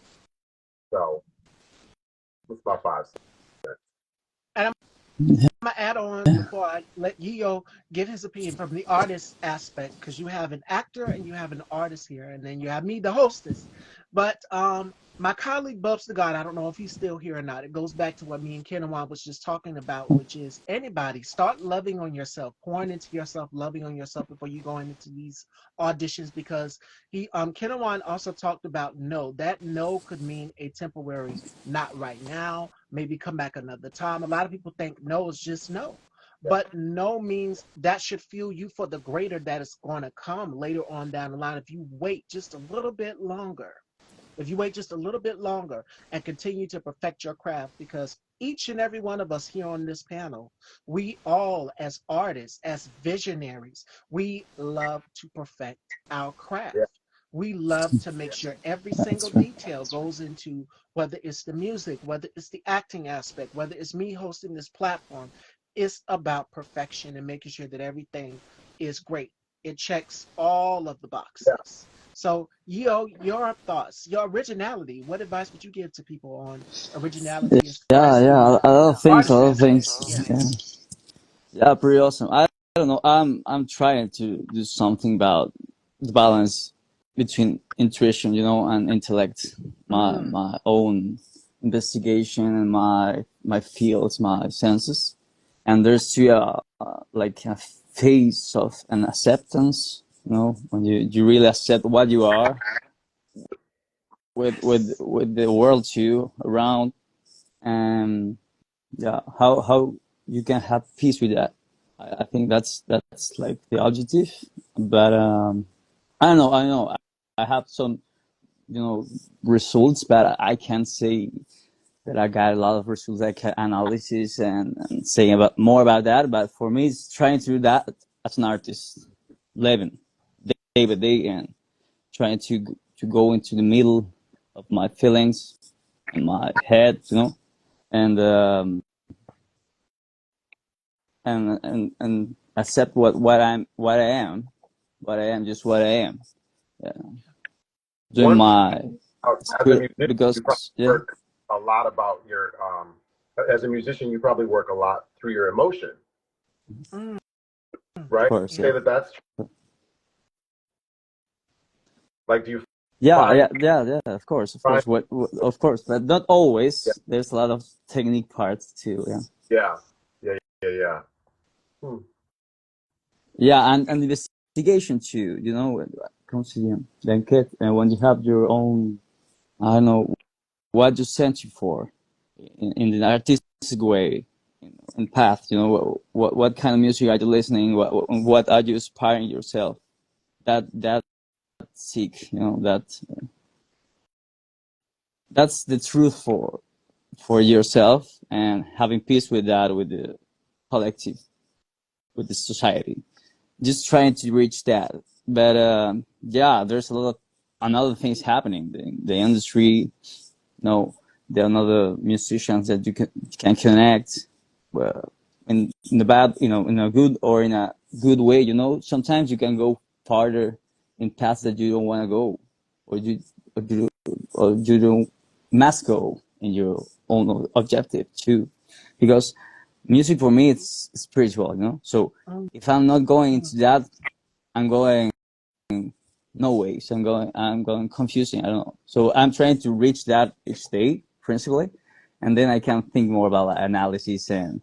So that's my 5 cents. And I'm gonna add on before I let Yeo give his opinion from the artist aspect, because you have an actor and you have an artist here, and then you have me, the hostess. But my colleague Bubs the God, I don't know if he's still here or not. It goes back to what me and Kenawan was just talking about, which is anybody start loving on yourself, pouring into yourself, loving on yourself before you go into these auditions, because he Kenawan also talked about no. That no could mean a temporary not right now, maybe come back another time. A lot of people think no is just no. But no means that should fuel you for the greater that is going to come later on down the line if you wait just a little bit longer. If you wait just a little bit longer and continue to perfect your craft, because each and every one of us here on this panel, we all, as artists, as visionaries, we love to perfect our Yeah, craft. We love to make sure every single that's right. detail goes into whether it's the music, whether it's the acting aspect, whether it's me hosting this platform. It's about perfection and making sure that everything is great. It checks all of the yeah, boxes. So, your thoughts, your originality. What advice would you give to people on originality as far Yeah, as yeah, the a lot of things, a lot of artistry things. aspect? Yeah. Yeah, yeah, pretty awesome. I don't know. I'm trying to do something about the balance between intuition, and intellect. My Mm, my own investigation and my fields, my senses. And there's two like a phase of an acceptance. When you really accept what you are with the world too around, and yeah, how you can have peace with that. I think that's like the objective. But I know I have some results, but I can't say that I got a lot of results like analysis and saying about more about that. But for me, it's trying to do that as an artist, living day by day and trying to go into the middle of my feelings and my head, and and accept what I am, just what I am. Yeah. Doing One thing my as a spirit musician, you probably because yeah, work a lot about your as a musician, you probably work a lot through your emotion, mm, of right? course, You say yeah. that that's like, do you Yeah, find yeah, yeah, yeah. Of course, of find course. Of course, but not yeah, always. There's a lot of technique parts too. Yeah, yeah, yeah, yeah, yeah. Hmm. yeah, and investigation too. When it comes to the enquete, and when you have your own, I don't know, what you sent you for, in the artistic way, and path. What kind of music are you listening? What are you inspiring yourself? That seek. That's the truth for yourself and having peace with that, with the collective, with the society, just trying to reach that. But yeah, there's a lot of another things happening. The industry, there are other musicians that you can connect, in the bad, in a good or in a good way. Sometimes you can go farther in paths that you don't want to go, or or you, or you don't must go in your own objective too, because music for me it's spiritual. So mm, if I'm not going mm. into that, I'm going no ways. I'm going confusing. I don't know. So I'm trying to reach that state principally, and then I can think more about analysis and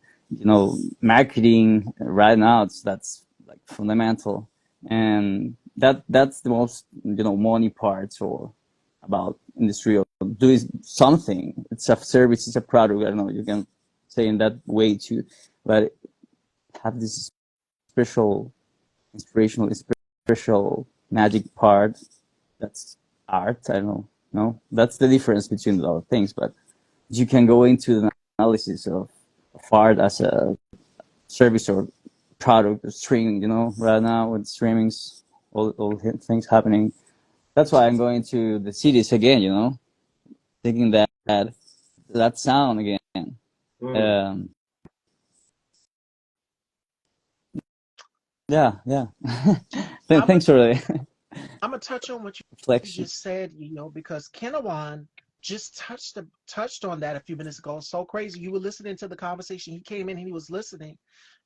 marketing. Right now, that's like fundamental, and that's the most money parts or about industry or doing something. It's a service. It's a product. I don't know. You can say in that way too, but have this special inspirational, spiritual magic part. That's art. I don't know. No, that's the difference between the other things. But you can go into the analysis of art as a service or product or streaming. Right now with streamings, all things happening. That's why I'm going to the cities again. Thinking that sound again. Mm. Um, yeah, yeah. I'm a, Thanks for the I'm gonna touch on what you reflection. just said. Because Kenajuan just touched on that a few minutes ago. So crazy. You were listening to the conversation. He came in and he was listening.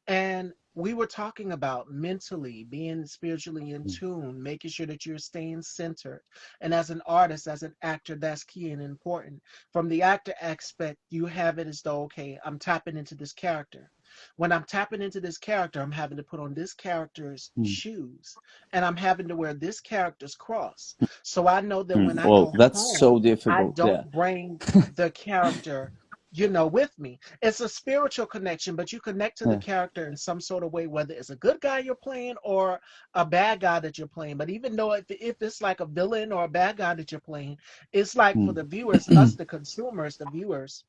And we were talking about mentally being spiritually in tune, making sure that you're staying centered. And as an artist, as an actor, that's key and important. From the actor aspect, you have it as though, okay, I'm tapping into this character. When I'm tapping into this character, I'm having to put on this character's shoes and I'm having to wear this character's cross. So I know that when I Well, go that's home, so I difficult. don't Yeah. bring the character with me. It's a spiritual connection, but you connect to the Yeah. character in some sort of way, whether it's a good guy you're playing or a bad guy that you're playing. But even though if it's like a villain or a bad guy that you're playing, it's like for Mm. the viewers, us, the consumers, the viewers,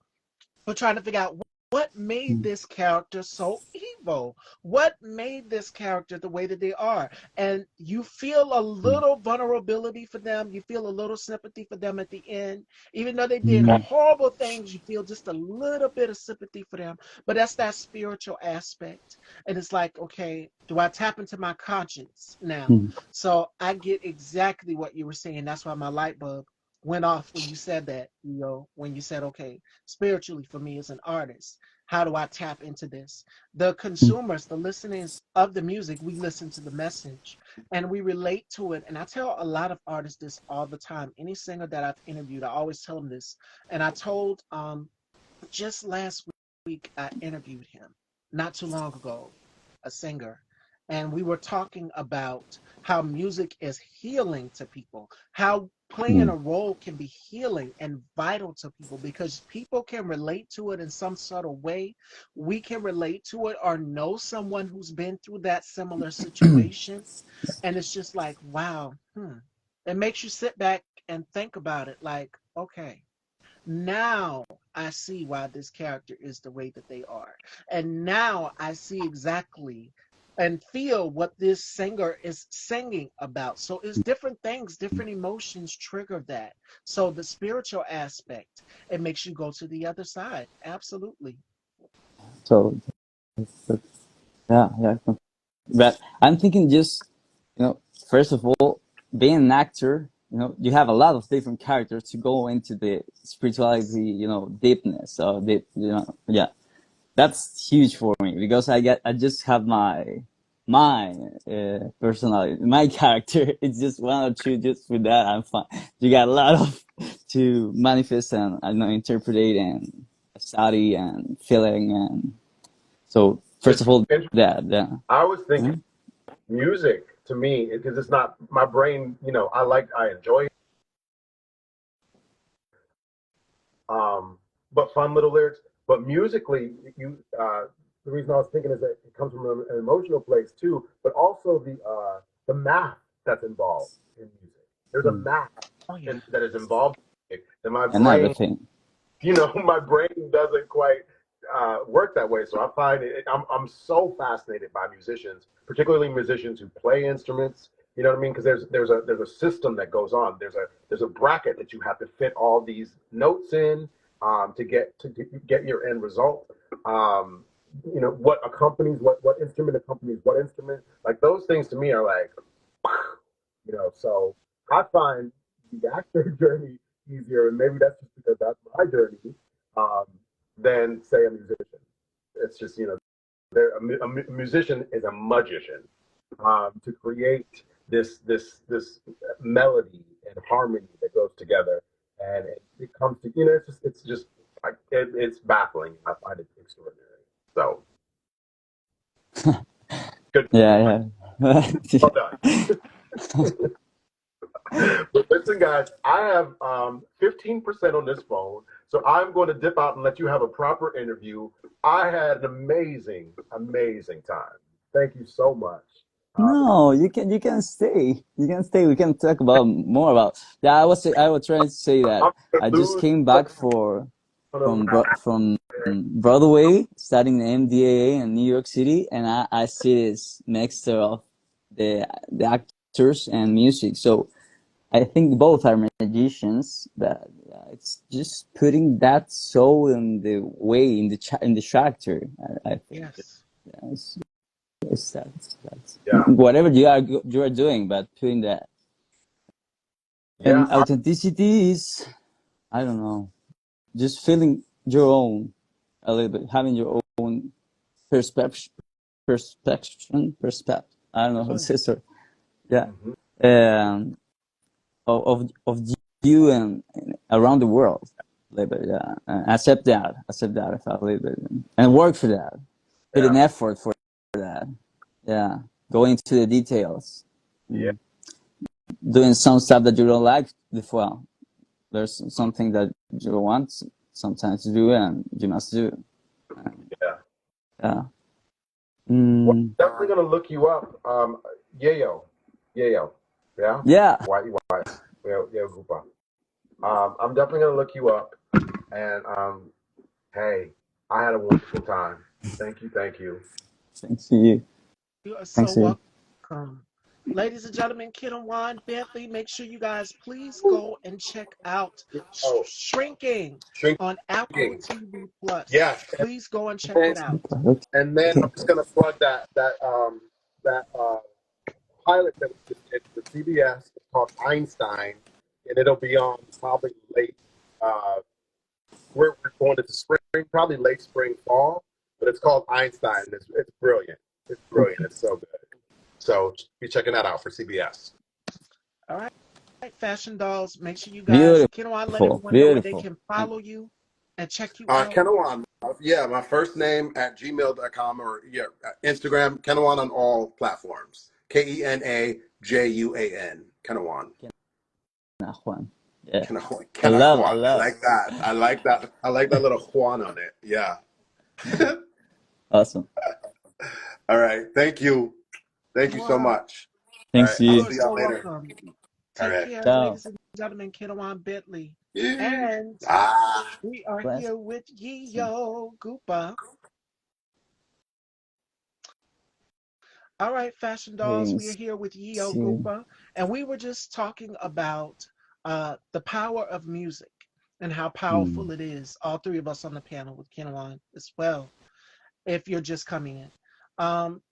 we're trying to figure out what made Mm. this character so evil. blindfold. What made this character the way that they are? And you feel a little vulnerability for them. You feel a little sympathy for them at the end. Even though they did horrible things, you feel just a little bit of sympathy for them. But that's that spiritual aspect. And it's like, okay, do I tap into my conscience now? So I get exactly what you were saying. That's why my light bulb went off when you said that, when you said, okay, spiritually for me as an artist, how do I tap into this? The consumers, the listeners of the music, we listen to the message and we relate to it. And I tell a lot of artists this all the time. Any singer that I've interviewed, I always tell them this. And I told just last week, I interviewed him not too long ago, a singer, and we were talking about how music is healing to people, how playing a role can be healing and vital to people because people can relate to it in some sort of way. We can relate to it or know someone who's been through that similar situation. And it's just like, wow, it makes you sit back and think about it like, okay, now I see why this character is the way that they are. And now I see exactly and feel what this singer is singing about. So it's different things, different emotions trigger that. So the spiritual aspect, it makes you go to the other side. Absolutely. So yeah. But I'm thinking just, first of all, being an actor, you have a lot of different characters to go into the spirituality, deepness of deep, yeah. That's huge for me because I just have my personality, my character. It's just one or two. Just with that, I'm fine. You got a lot of to manifest and interpret and study and feeling and so. First It's of all, interesting. yeah. I was thinking music to me because it's not my brain. I enjoy but fun little lyrics. But musically, the reason I was thinking is that it comes from an emotional place too, but also the math that's involved in music. There's a math Oh, yeah. that is involved in music that my And brain, everything. my brain doesn't quite work that way. So I find I'm so fascinated by musicians, particularly musicians who play instruments. You know what I mean? Because there's a system that goes on. There's a bracket that you have to fit all these notes in to get your end result. What accompanies what instrument accompanies what instrument. Like those things to me are like, So I find the actor journey easier, and maybe that's just because that's my journey, um, than say a musician. It's just a musician is a magician to create this melody and harmony that goes together, and it comes to it's just like it's baffling. I find it extraordinary. So good, Yeah. well done. But listen, guys, I have 15% on this phone, so I'm going to dip out and let you have a proper interview. I had an amazing, amazing time. Thank you so much. No, you can stay. You can stay. We can talk about more about. Yeah, I was trying to say that I'm going I to just lose came back from Broadway, studying the MDAA in New York City, and I see this mixture of the actors and music. So I think both are magicians. That it's just putting that soul in the way in the character. I think. Yes. Yeah, that's yeah, whatever you are doing, but putting that yeah. and authenticity is, I don't know, just feeling your own a little bit, having your own perspective, perspective. I don't know how to Oh, say so. Yeah, Mhm. um, of you and around the world, a little bit. Yeah, accept that. I felt a little bit and work for that. Put Yeah, an effort for that. Yeah, go into the details. yeah, Doing some stuff that you don't like before. There's something that you want sometimes to do and you must do. yeah. Yeah. Well, Mm, I'm definitely going to look you up. Yayo, Yayo. Yeah, yeah. why, yeah, Gupa. I'm definitely going to look you up. And hey, I had a wonderful time. Thank you, thank you. Thanks to you. You are so Thanks to you. welcome. Ladies and gentlemen, Kenajuan, Bentley, make sure you guys please go and check out Oh, Shrinking on Apple shrinking. TV Plus. Yeah, Please go and check and it out. Okay. and then I'm Okay. just gonna plug that pilot that we just did for CBS. It's called Einstein, and it'll be on probably late. Uh, we're going into spring, probably late spring, fall. But it's called Einstein. It's brilliant. It's brilliant. Okay. It's so good. So be checking that out for CBS. All right, Fashion Dolls, make sure you guys, Kenajuan, let Beautiful. everyone know where they Beautiful. can follow you and check you out. Kenajuan. Yeah, my first name at gmail.com or yeah, Instagram, Kenajuan on all platforms. Kenajuan. Kenajuan. Kenajuan. Yeah. I love. I Kenajuan. I love. like that. I like that. I like that little Juan on it. Yeah. Awesome. All right. Thank you. Thank you so Wow. much. All Thanks right. to I'll You you. are see y'all so later. welcome. All Take right. care, Ciao. ladies and gentlemen, Kenajuan Bentley. Yeah. And Ah. we are Bless. here with Yo Goopa. All right, Fashion Dolls, we are Thanks here with Yo to. Goopa, and we were just talking about the power of music and how Mm. powerful it is. All three of us on the panel with Kenajuan as well, if you're just coming in. Um,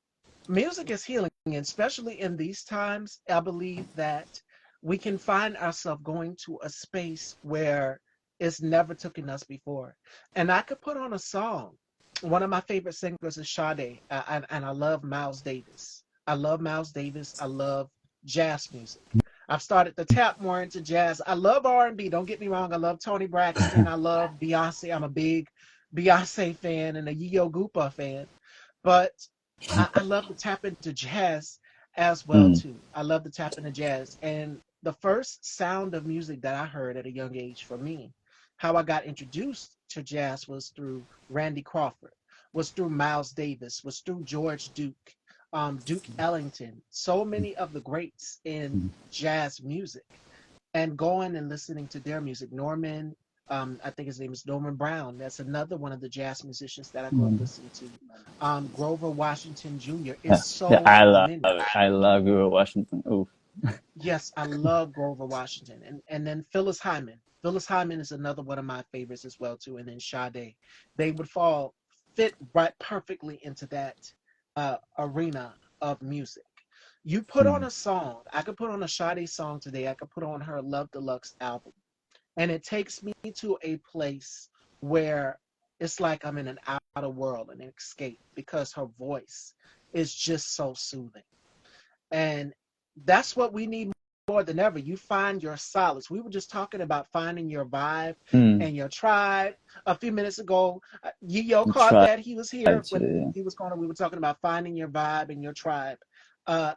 Music is healing, and especially in these times, I believe that we can find ourselves going to a space where it's never taken us before. And I could put on a song. One of my favorite singers is Sade, and I love Miles Davis. I love Miles Davis. I love jazz music. I've started to tap more into jazz. I love R&B. Don't get me wrong. I love Tony Braxton. I love Beyonce. I'm a big Beyonce fan and a Yo Goopa fan. But I love to tap into jazz as well Mm. too. I love to tap into jazz. And the first sound of music that I heard at a young age for me, how I got introduced to jazz was through Randy Crawford, was through Miles Davis, was through George Duke, Duke Ellington, so many of the greats in Mm. jazz music, and going and listening to their music. Norman, I think his name is Norman Brown. That's another one of the jazz musicians that I grew up Mm. listening to. Grover Washington Jr. Yeah. It's Yeah. so I love many. it. I love Grover Washington. Oh. Yes, I love Grover Washington, and then Phyllis Hyman. Phyllis Hyman is another one of my favorites as well too. And then Sade, they would fit right perfectly into that arena of music. You put on Mm. a song. I could put on a Sade song today. I could put on her Love Deluxe album, and it takes me to a place where it's like I'm in an outer world, an escape, because her voice is just so soothing. And that's what we need more than ever. You find your solace. We were just talking about finding your vibe Mm. and your tribe a few minutes ago. Yo You caught try that. He was here to. when Yeah. he was going. We were talking about finding your vibe and your tribe. Uh,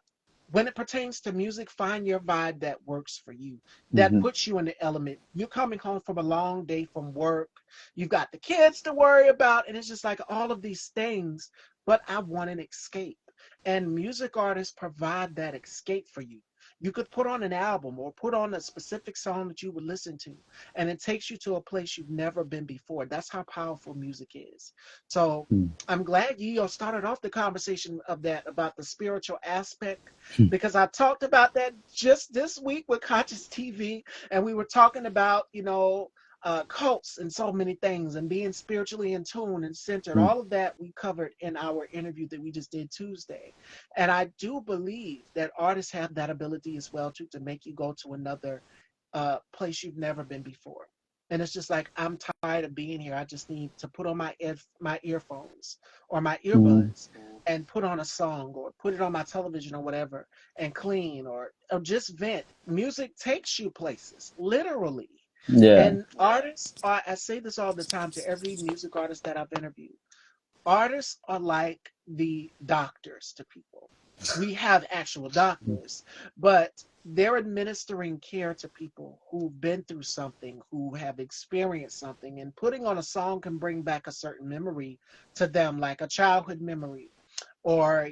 when it pertains to music, find your vibe that works for you, that Mm-hmm. puts you in the element. You're coming home from a long day from work. You've got the kids to worry about, and it's just like all of these things. But I want an escape. And music artists provide that escape for you. You could put on an album or put on a specific song that you would listen to, and it takes you to a place you've never been before. That's how powerful music is. So Mm. I'm glad you started off the conversation of that about the spiritual aspect, because I talked about that just this week with Conscious TV, and we were talking about, cults and so many things and being spiritually in tune and centered. Mm. All of that we covered in our interview that we just did Tuesday. And I do believe that artists have that ability as well too, to make you go to another place you've never been before. And it's just like, I'm tired of being here. I just need to put on my earphones or my Mm. earbuds and put on a song or put it on my television or whatever and clean or just vent. Music takes you places, literally. Yeah. And artists are, I say this all the time to every music artist that I've interviewed, artists are like the doctors to people. We have actual doctors, but they're administering care to people who've been through something, who have experienced something, and putting on a song can bring back a certain memory to them, like a childhood memory. Or,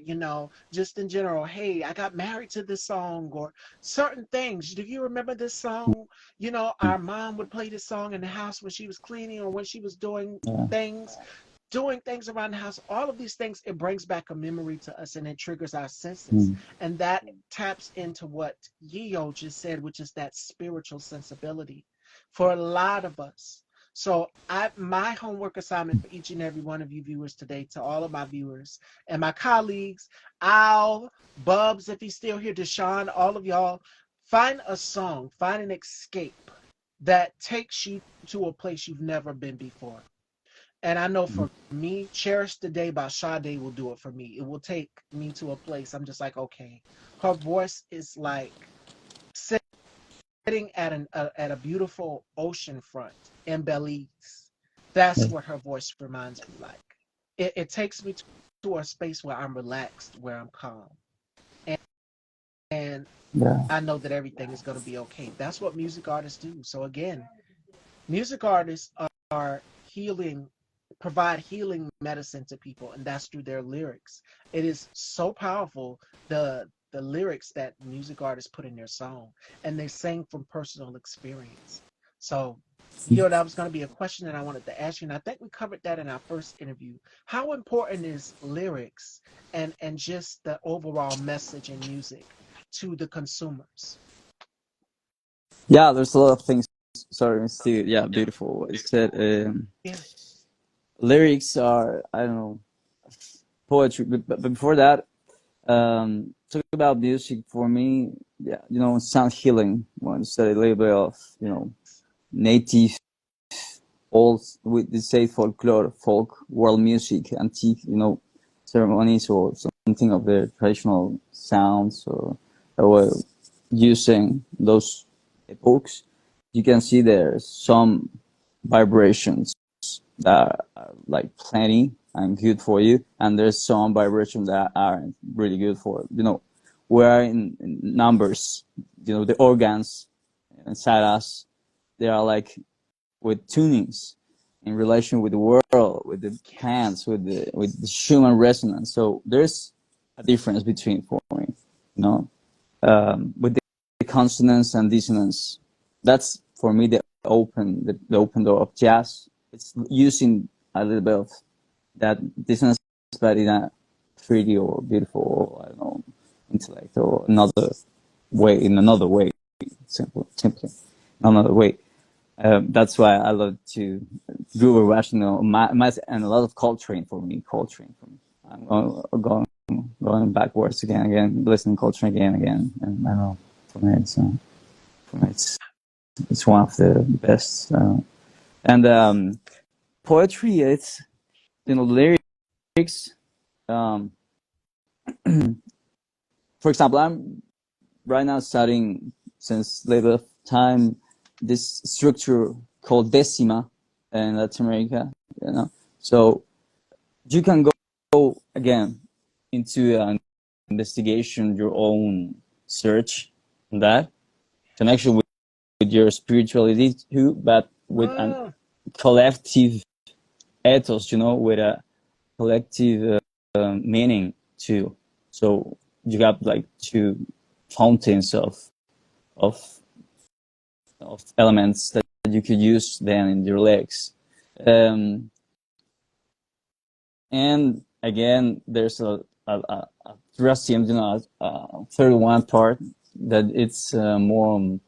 just in general, hey, I got married to this song, or certain things. Do you remember this song? Our mom would play this song in the house when she was cleaning or when she was doing Yeah. things. doing things around the house, all of these things, it brings back a memory to us and it triggers our senses. Mm. And that taps into what Yeo just said, which is that spiritual sensibility for a lot of us. So my homework assignment for each and every one of you viewers today, to all of my viewers and my colleagues, Al, Bubs, if he's still here, Deshaun, all of y'all, find a song, find an escape that takes you to a place you've never been before. And I know for me, Cherish the Day by Sade will do it for me. It will take me to a place I'm just like, okay. Her voice is like sitting at a beautiful ocean front in Belize. That's what her voice reminds me like. It takes me to a space where I'm relaxed, where I'm calm. And Yeah. I know that everything is going to be okay. That's what music artists do. So again, music artists are healing, provide healing medicine to people, and that's through their lyrics. It is so powerful, the lyrics that music artists put in their song, and they sing from personal experience. So, that was going to be a question that I wanted to ask you, and I think we covered that in our first interview. How important is lyrics and just the overall message in music to the consumers? Yeah, there's a lot of things. Sorry, Steve. Yeah, beautiful. What you said. Yeah. Lyrics are, I don't know, poetry. But before that, talk about music for me. Yeah, sound healing. When you study a little bit of, native, old, we say folklore, folk, world music, antique, ceremonies or something of the traditional sounds or that were using those epochs. You can see there's some vibrations that are like plenty and good for you, and there's some vibrations that aren't really good for we're in numbers. The organs inside us, they are like with tunings in relation with the world, with the Yes. plants, with the human resonance. So there's a difference between for me, with the consonance and dissonance. That's for me the open door of jazz. It's using a little bit of that dissonance, but in a pretty or beautiful, or, I don't know, intellect or another way, simply another way. That's why I love to do rational and a lot of Coltrane for me. I'm going backwards again, listening Coltrane again, and I don't know, for me it's one of the best. And poetry, it's lyrics. Um, for example, I'm right now studying since later time this structure called decima in Latin America. So you can go again into an investigation, your own search on that connection with your spirituality too, but with a Oh, collective ethos, with a collective meaning too. So you got like two fountains of of elements that you could use then in your legs. Um, and again, there's a Thracium, 31 part that it's more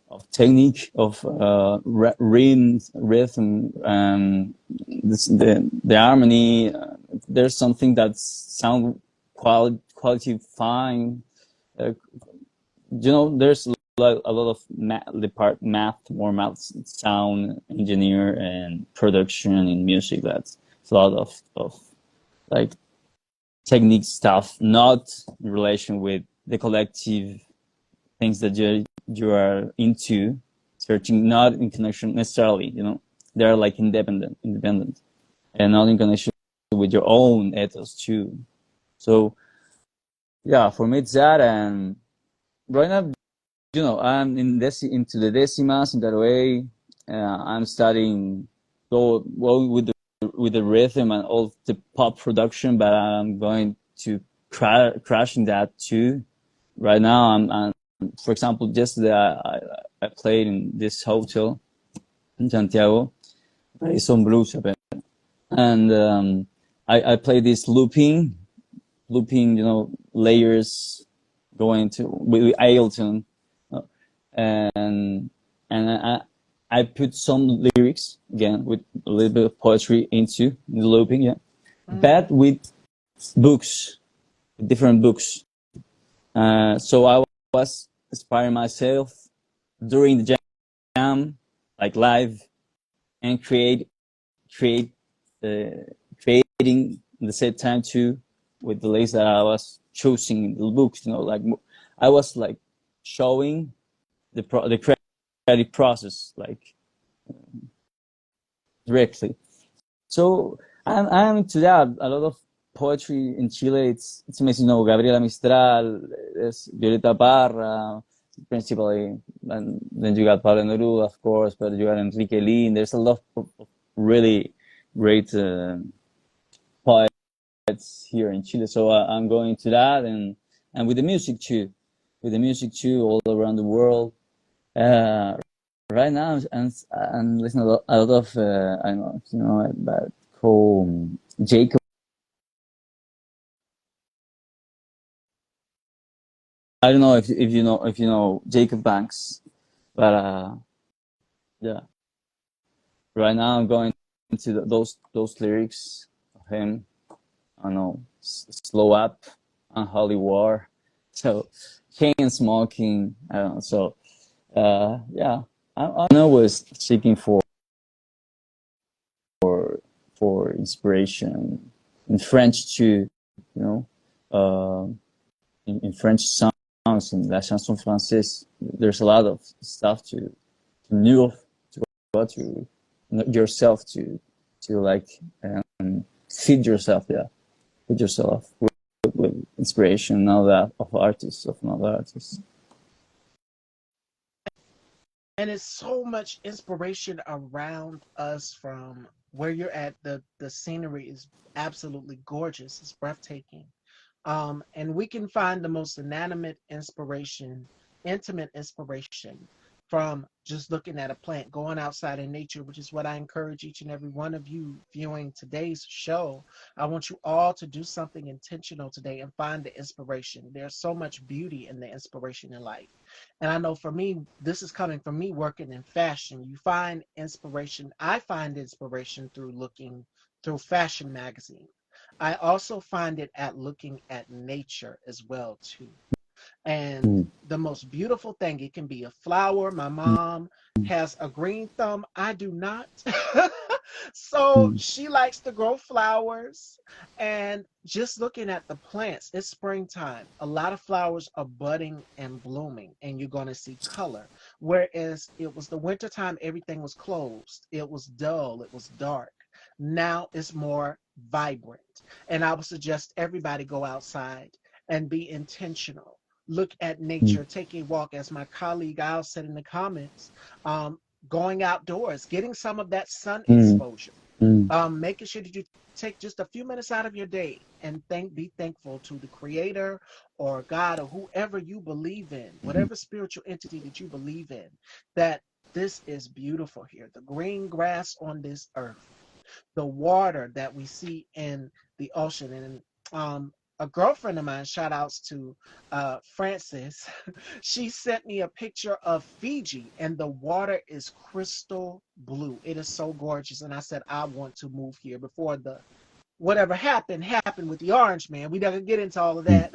of technique of rhythm, the harmony. There's something that's sound quality fine. There's a lot of more math, sound engineer and production in music. That's a lot of like technique stuff, not in relation with the collective things that you are into, searching, not in connection necessarily. They're like independent, and not in connection with your own ethos too. So yeah, for me it's that, and right now, I'm into the decimas in that way. I'm studying well with the rhythm and all the pop production, but I'm going to crash in that too. Right now, I'm for example, yesterday I played in this hotel in Santiago, Radisson Blues, and I play this looping, layers going to with Ableton, and I put some lyrics again with a little bit of poetry into the looping, yeah, but with books, different books. So I was inspiring myself during the jam, like live, and create creating the same time too with the lyrics that I was choosing in the books. Like I was like showing the creative process like directly. So I'm into that. A lot of poetry in Chile. It's amazing. Gabriela Mistral, Violeta Parra, principally, and then you got Pablo Neruda, of course, but you got Enrique Lin. There's a lot of really great poets here in Chile. So I'm going to that, and with the music too, all around the world. Right now, I'm listening a lot of I don't know if you know about called Jacob. I don't know if you know Jacob Banks, but yeah. Right now, I'm going into those lyrics of him. I don't know, slow up, unholy war. So, chain smoking. I don't know. So, yeah, I'm always seeking for inspiration in French too. You know, in French songs in La Chanson Française, there's a lot of stuff to know to go to yourself to like feed yourself, feed yourself with inspiration and all that of artists of another artists. And it's so much inspiration around us from where you're at. The scenery is absolutely gorgeous. It's breathtaking. And we can find the most intimate inspiration from just looking at a plant, going outside in nature, which is what I encourage each and every one of you viewing today's show. I want you all to do something intentional today and find the inspiration. There's so much beauty in the inspiration in life. And I know for me, this is coming from me working in fashion. You find inspiration. I find inspiration through looking through fashion magazine. I also find it at looking at nature as well too. And Mm. the most beautiful thing, it can be a flower. My mom has a green thumb. I do not. So Mm. she likes to grow flowers. And just looking at the plants, it's springtime. A lot of flowers are budding and blooming, and you're going to see color. Whereas it was the wintertime, everything was closed. It was dull. It was dark. Now it's more vibrant. And I would suggest everybody go outside and be intentional. Look at Mm. nature, take a walk, as my colleague Al said in the comments, um, going outdoors, getting some of that sun Mm. exposure, Mm. making sure that you take just a few minutes out of your day and be thankful to the creator or God or whoever you believe in, whatever spiritual entity that you believe in, that this is beautiful here. The green grass on this earth, the water that we see in the ocean. And a girlfriend of mine, shout outs to Frances, she sent me a picture of Fiji and the water is crystal blue. It is so gorgeous. And I said, I want to move here before the whatever happened with the orange man. We never get into all of Mm. that.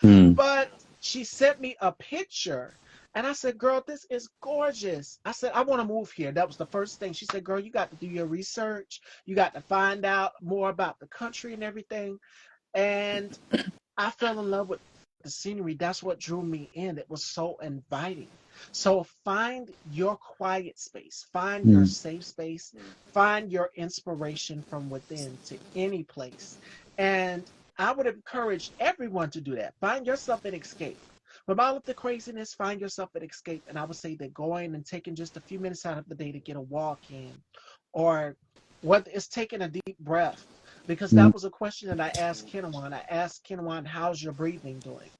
Mm. But she sent me a picture and I said, girl, this is gorgeous. I said, I want to move here. That was the first thing. She said, girl, you got to do your research. You got to find out more about the country and everything. And I fell in love with the scenery. That's what drew me in. It was so inviting. So find your quiet space, find your Mm. safe space, find your inspiration from within to any place. And I would encourage everyone to do that. Find yourself an escape. From all of the craziness, find yourself an escape. And I would say that going and taking just a few minutes out of the day to get a walk in, or whether it's taking a deep breath, because Mm. that was a question that I asked Kenajuan. I asked Kenajuan, how's your breathing doing?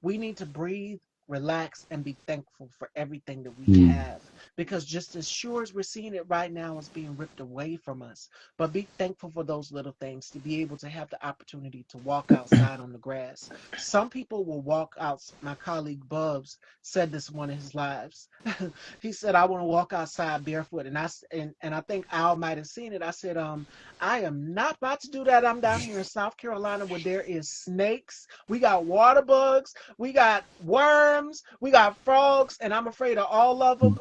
We need to breathe, relax, and be thankful for everything that we Mm. have. because just as sure as we're seeing it right now, it's being ripped away from us. But be thankful for those little things, to be able to have the opportunity to walk outside on the grass. Some people will walk out. My colleague Bubs said this in one of his lives. He said, I want to walk outside barefoot. And I think Al might have seen it. I said, I am not about to do that. I'm down here in South Carolina where there is snakes. We got water bugs. We got worms. We got frogs. And I'm afraid of all of them.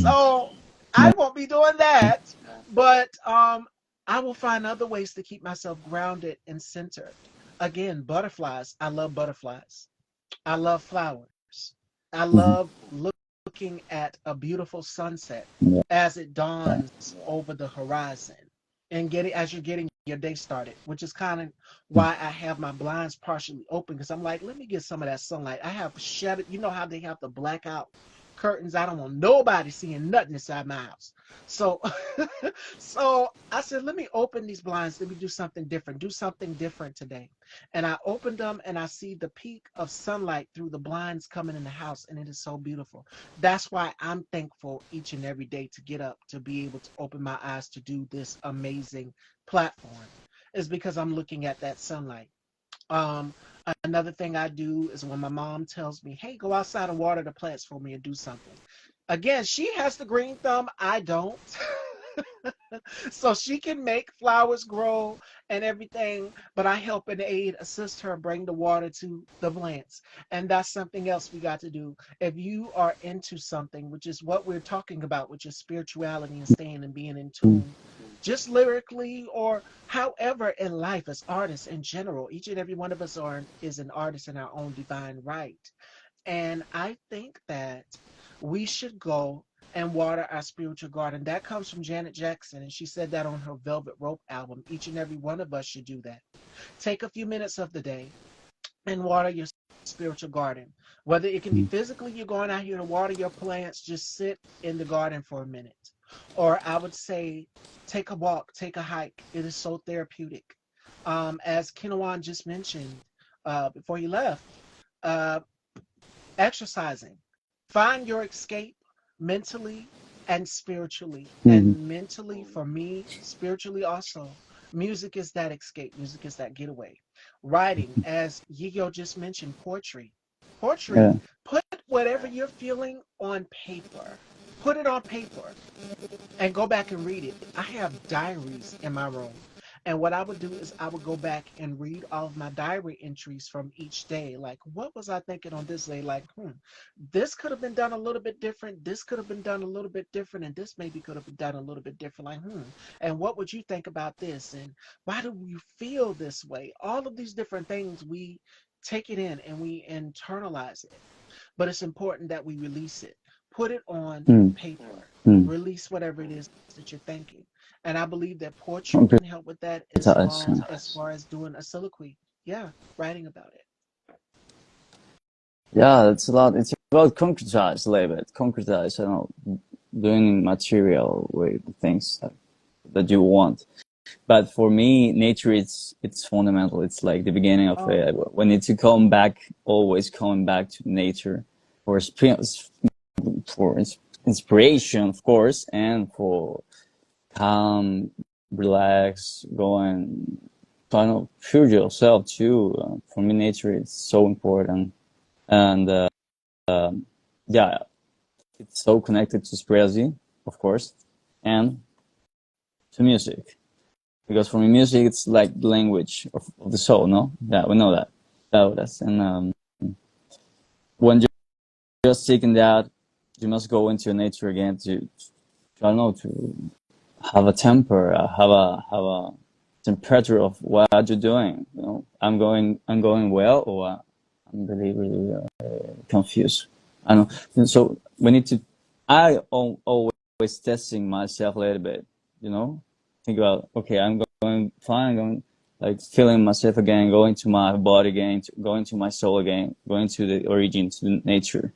So I won't be doing that. But I will find other ways to keep myself grounded and centered. Again, butterflies. I love butterflies. I love flowers. I love looking at a beautiful sunset Yeah. as it dawns over the horizon and as you're getting your day started, which is kind of why I have my blinds partially open, because I'm like, let me get some of that sunlight. I have shut, you know how they have the blackout curtains. I don't want nobody seeing nothing inside my house. So so I said, let me open these blinds. Let me do something different today. And I opened them and I see the peak of sunlight through the blinds coming in the house. And it is so beautiful. That's why I'm thankful each and every day to get up, to be able to open my eyes to do this amazing platform, is because I'm looking at that sunlight. Um, Another thing I do is when my mom tells me, hey, go outside and water the plants for me and do something. Again, she has the green thumb. I don't. So she can make flowers grow and everything, but I help and aid, assist her, bring the water to the plants. And that's something else we got to do. If you are into something, which is what we're talking about, which is spirituality and staying and being in tune, just lyrically or however in life as artists in general, each and every one of us is an artist in our own divine right. And I think that we should go and water our spiritual garden. That comes from Janet Jackson, and she said that on her Velvet Rope album. Each and every one of us should do that. Take a few minutes of the day and water your spiritual garden. Whether it can be physically, you're going out here to water your plants, just sit in the garden for a minute. Or I would say, take a walk, take a hike. It is so therapeutic. As Kenajuan just mentioned before he left, uh, exercising. Find your escape mentally and spiritually. Mhm. And mentally, for me, spiritually also, music is that escape. Music is that getaway. Writing, as Yigo just mentioned, poetry. Yeah. Poetry, put whatever you're feeling on paper. Put it on paper and go back and read it. I have diaries in my room. And what I would do is I would go back and read all of my diary entries from each day. Like, what was I thinking on this day? Like, this could have been done a little bit different. This could have been done a little bit different. And this maybe could have been done a little bit different. Like, and what would you think about this? And why do you feel this way? All of these different things, we take it in and we internalize it. But it's important that we release it. Put it on Mm. paper. Mm. Release whatever it is that you're thinking. And I believe that poetry can help with that Concretize. as far as doing a soliloquy. Yeah, writing about it. Yeah, it's a lot. It's about concretize a little bit. Concretize, you know, doing material with things that you want. But for me, nature, it's fundamental. It's like the beginning of Oh, it. We need to come back, always coming back to nature for inspiration, of course, and for calm, relax, going, kind of pure yourself too. For me, nature is so important, and yeah, it's so connected to spirituality, of course, and to music. Because for me, music it's like the language of the soul. No, yeah, we know that. So that's and when you're just seeking that, you must go into nature again to I don't know to have a temper, have a temperature of what you're doing. You know, I'm going well, or I'm really confused. I don't know. So we need to. Always testing myself a little bit. You know, think about okay, I'm going fine. I'm going like feeling myself again, going to my body again, going to my soul again, going to the origin, to the nature.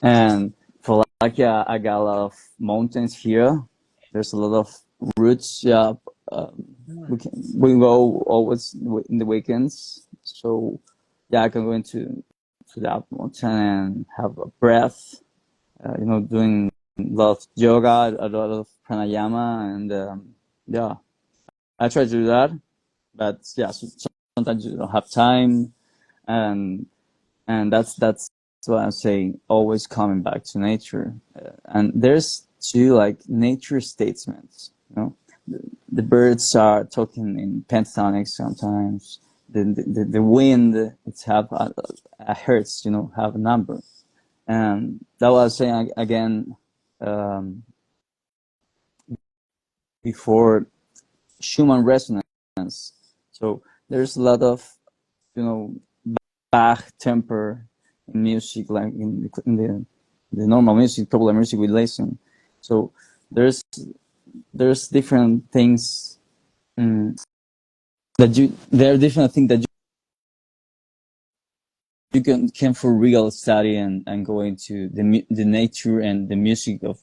And for like yeah, I got a lot of mountains here. There's a lot of roots. Yeah, we go always in the weekends. So yeah, I can go into to that mountain and have a breath doing a lot of yoga, a lot of pranayama, and yeah, I try to do that. But yeah, sometimes you don't have time, and that's what I'm saying. Always coming back to nature, and there's two like nature statements. The birds are talking in pentatonics sometimes. The wind, it's have a hertz, have a number, and that was saying again before Schumann resonance. So there's a lot of Bach temper in music, like in the normal music, popular music we listen. So there's different things there are different things that you can for real study and go into the nature and the music of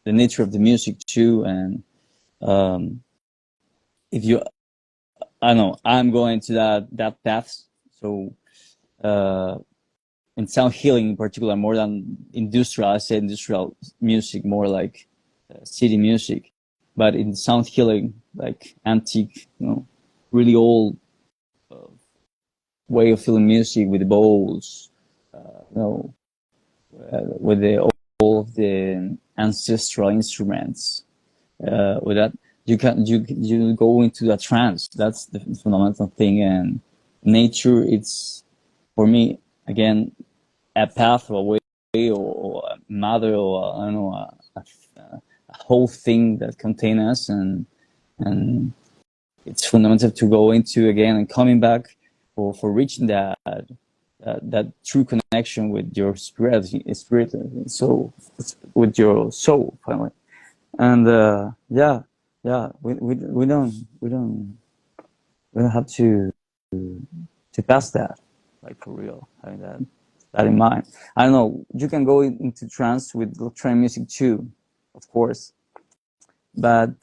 the nature of the music too. And if you, I don't know, I'm going to that path. So in sound healing in particular, more than industrial, I say industrial music, more like city music, but in sound healing, like antique, really old way of feeling music with the bowls, with all of the ancestral instruments. With that, you go into a trance. That's the fundamental thing. And nature, it's for me again a path or a way or a mother or I don't know a whole thing that contains us, and it's fundamental to go into again and coming back for reaching that true connection with your spirit, so with your soul finally. And yeah, we don't have to pass that, like for real, having that in mind. I don't know, you can go into trance with electronic music too, of course, but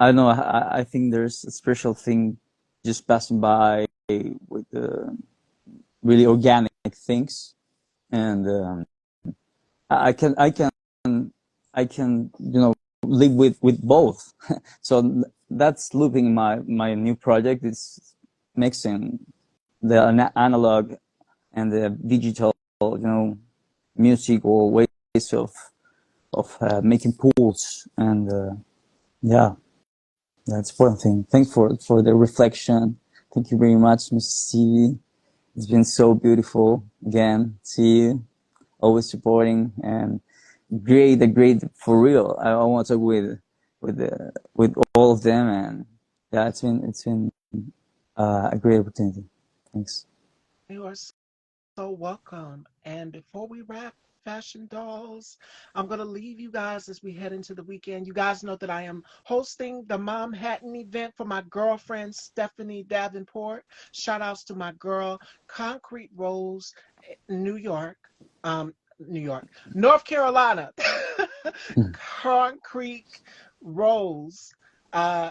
I don't know, I think there's a special thing just passing by with the really organic things. And I can live with both. So that's looping my new project. It's mixing the analog and the digital, music or ways of making pools. And yeah, that's important thing. Thanks for the reflection. Thank you very much, Mr. Stevie. It's been so beautiful again. See you, always supporting, and great for real. I want to talk with all of them, and yeah, it's been a great opportunity. Thanks. You are so welcome. And before we wrap, Fashion Dolls, I'm going to leave you guys as we head into the weekend. You guys know that I am hosting the Mom Hatton event for my girlfriend, Stephanie Davenport. Shout outs to my girl, Concrete Rose, New York. New York, North Carolina. Concrete Rose,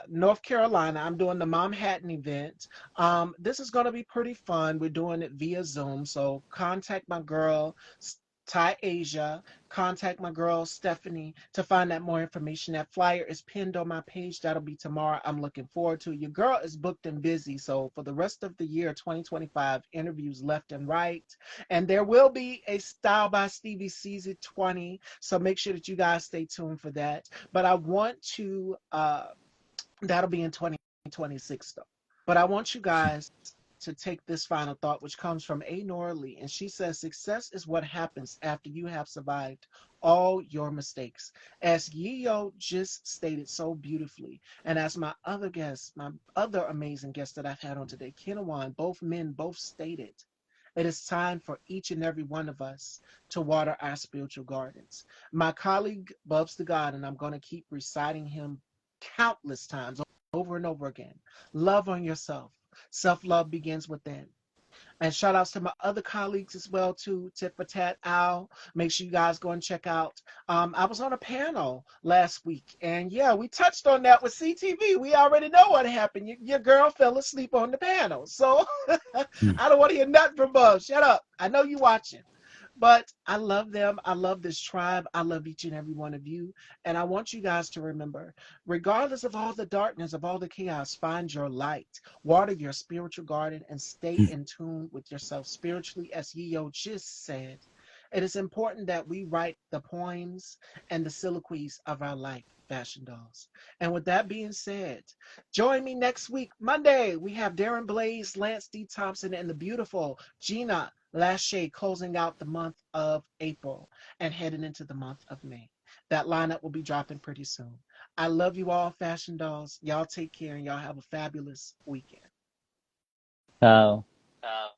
North Carolina. I'm doing the Mom Hatton event. This is going to be pretty fun. We're doing it via Zoom. So contact my girl, Thai Asia. Contact my girl, Stephanie, to find out more information. That flyer is pinned on my page. That'll be tomorrow. I'm looking forward to it. Your girl is booked and busy. So for the rest of the year, 2025, interviews left and right. And there will be a Style by Stevie season 20. So make sure that you guys stay tuned for that. But I want to, that'll be in 2026 though. But I want you guys to take this final thought, which comes from A. Nora Lee. And she says, success is what happens after you have survived all your mistakes. As Yiyo just stated so beautifully, and as my other guests, my other amazing guests that I've had on today, Kenajuan, both men, both stated, it is time for each and every one of us to water our spiritual gardens. My colleague, Bubs the God, and I'm going to keep reciting him countless times over and over again. Love on yourself. Self-love begins within. And shout outs to my other colleagues as well too, Tit for Tat Al. Make sure you guys go and check out. I was on a panel last week, and yeah, we touched on that with CTV. We already know what happened. Your girl fell asleep on the panel. So I don't want to hear nothing from Bub. Shut up. I know you watching. But I love them. I love this tribe. I love each and every one of you. And I want you guys to remember, regardless of all the darkness, of all the chaos, find your light, water your spiritual garden, and stay in tune with yourself spiritually. As Yo just said, it is important that we write the poems and the soliloquies of our life, fashion dolls. And with that being said, join me next week, Monday. We have Darren Blaze, Lance D. Thompson, and the beautiful Gina Lachey closing out the month of April and heading into the month of May. That lineup will be dropping pretty soon. I love you all, fashion dolls. Y'all take care and y'all have a fabulous weekend. Ciao.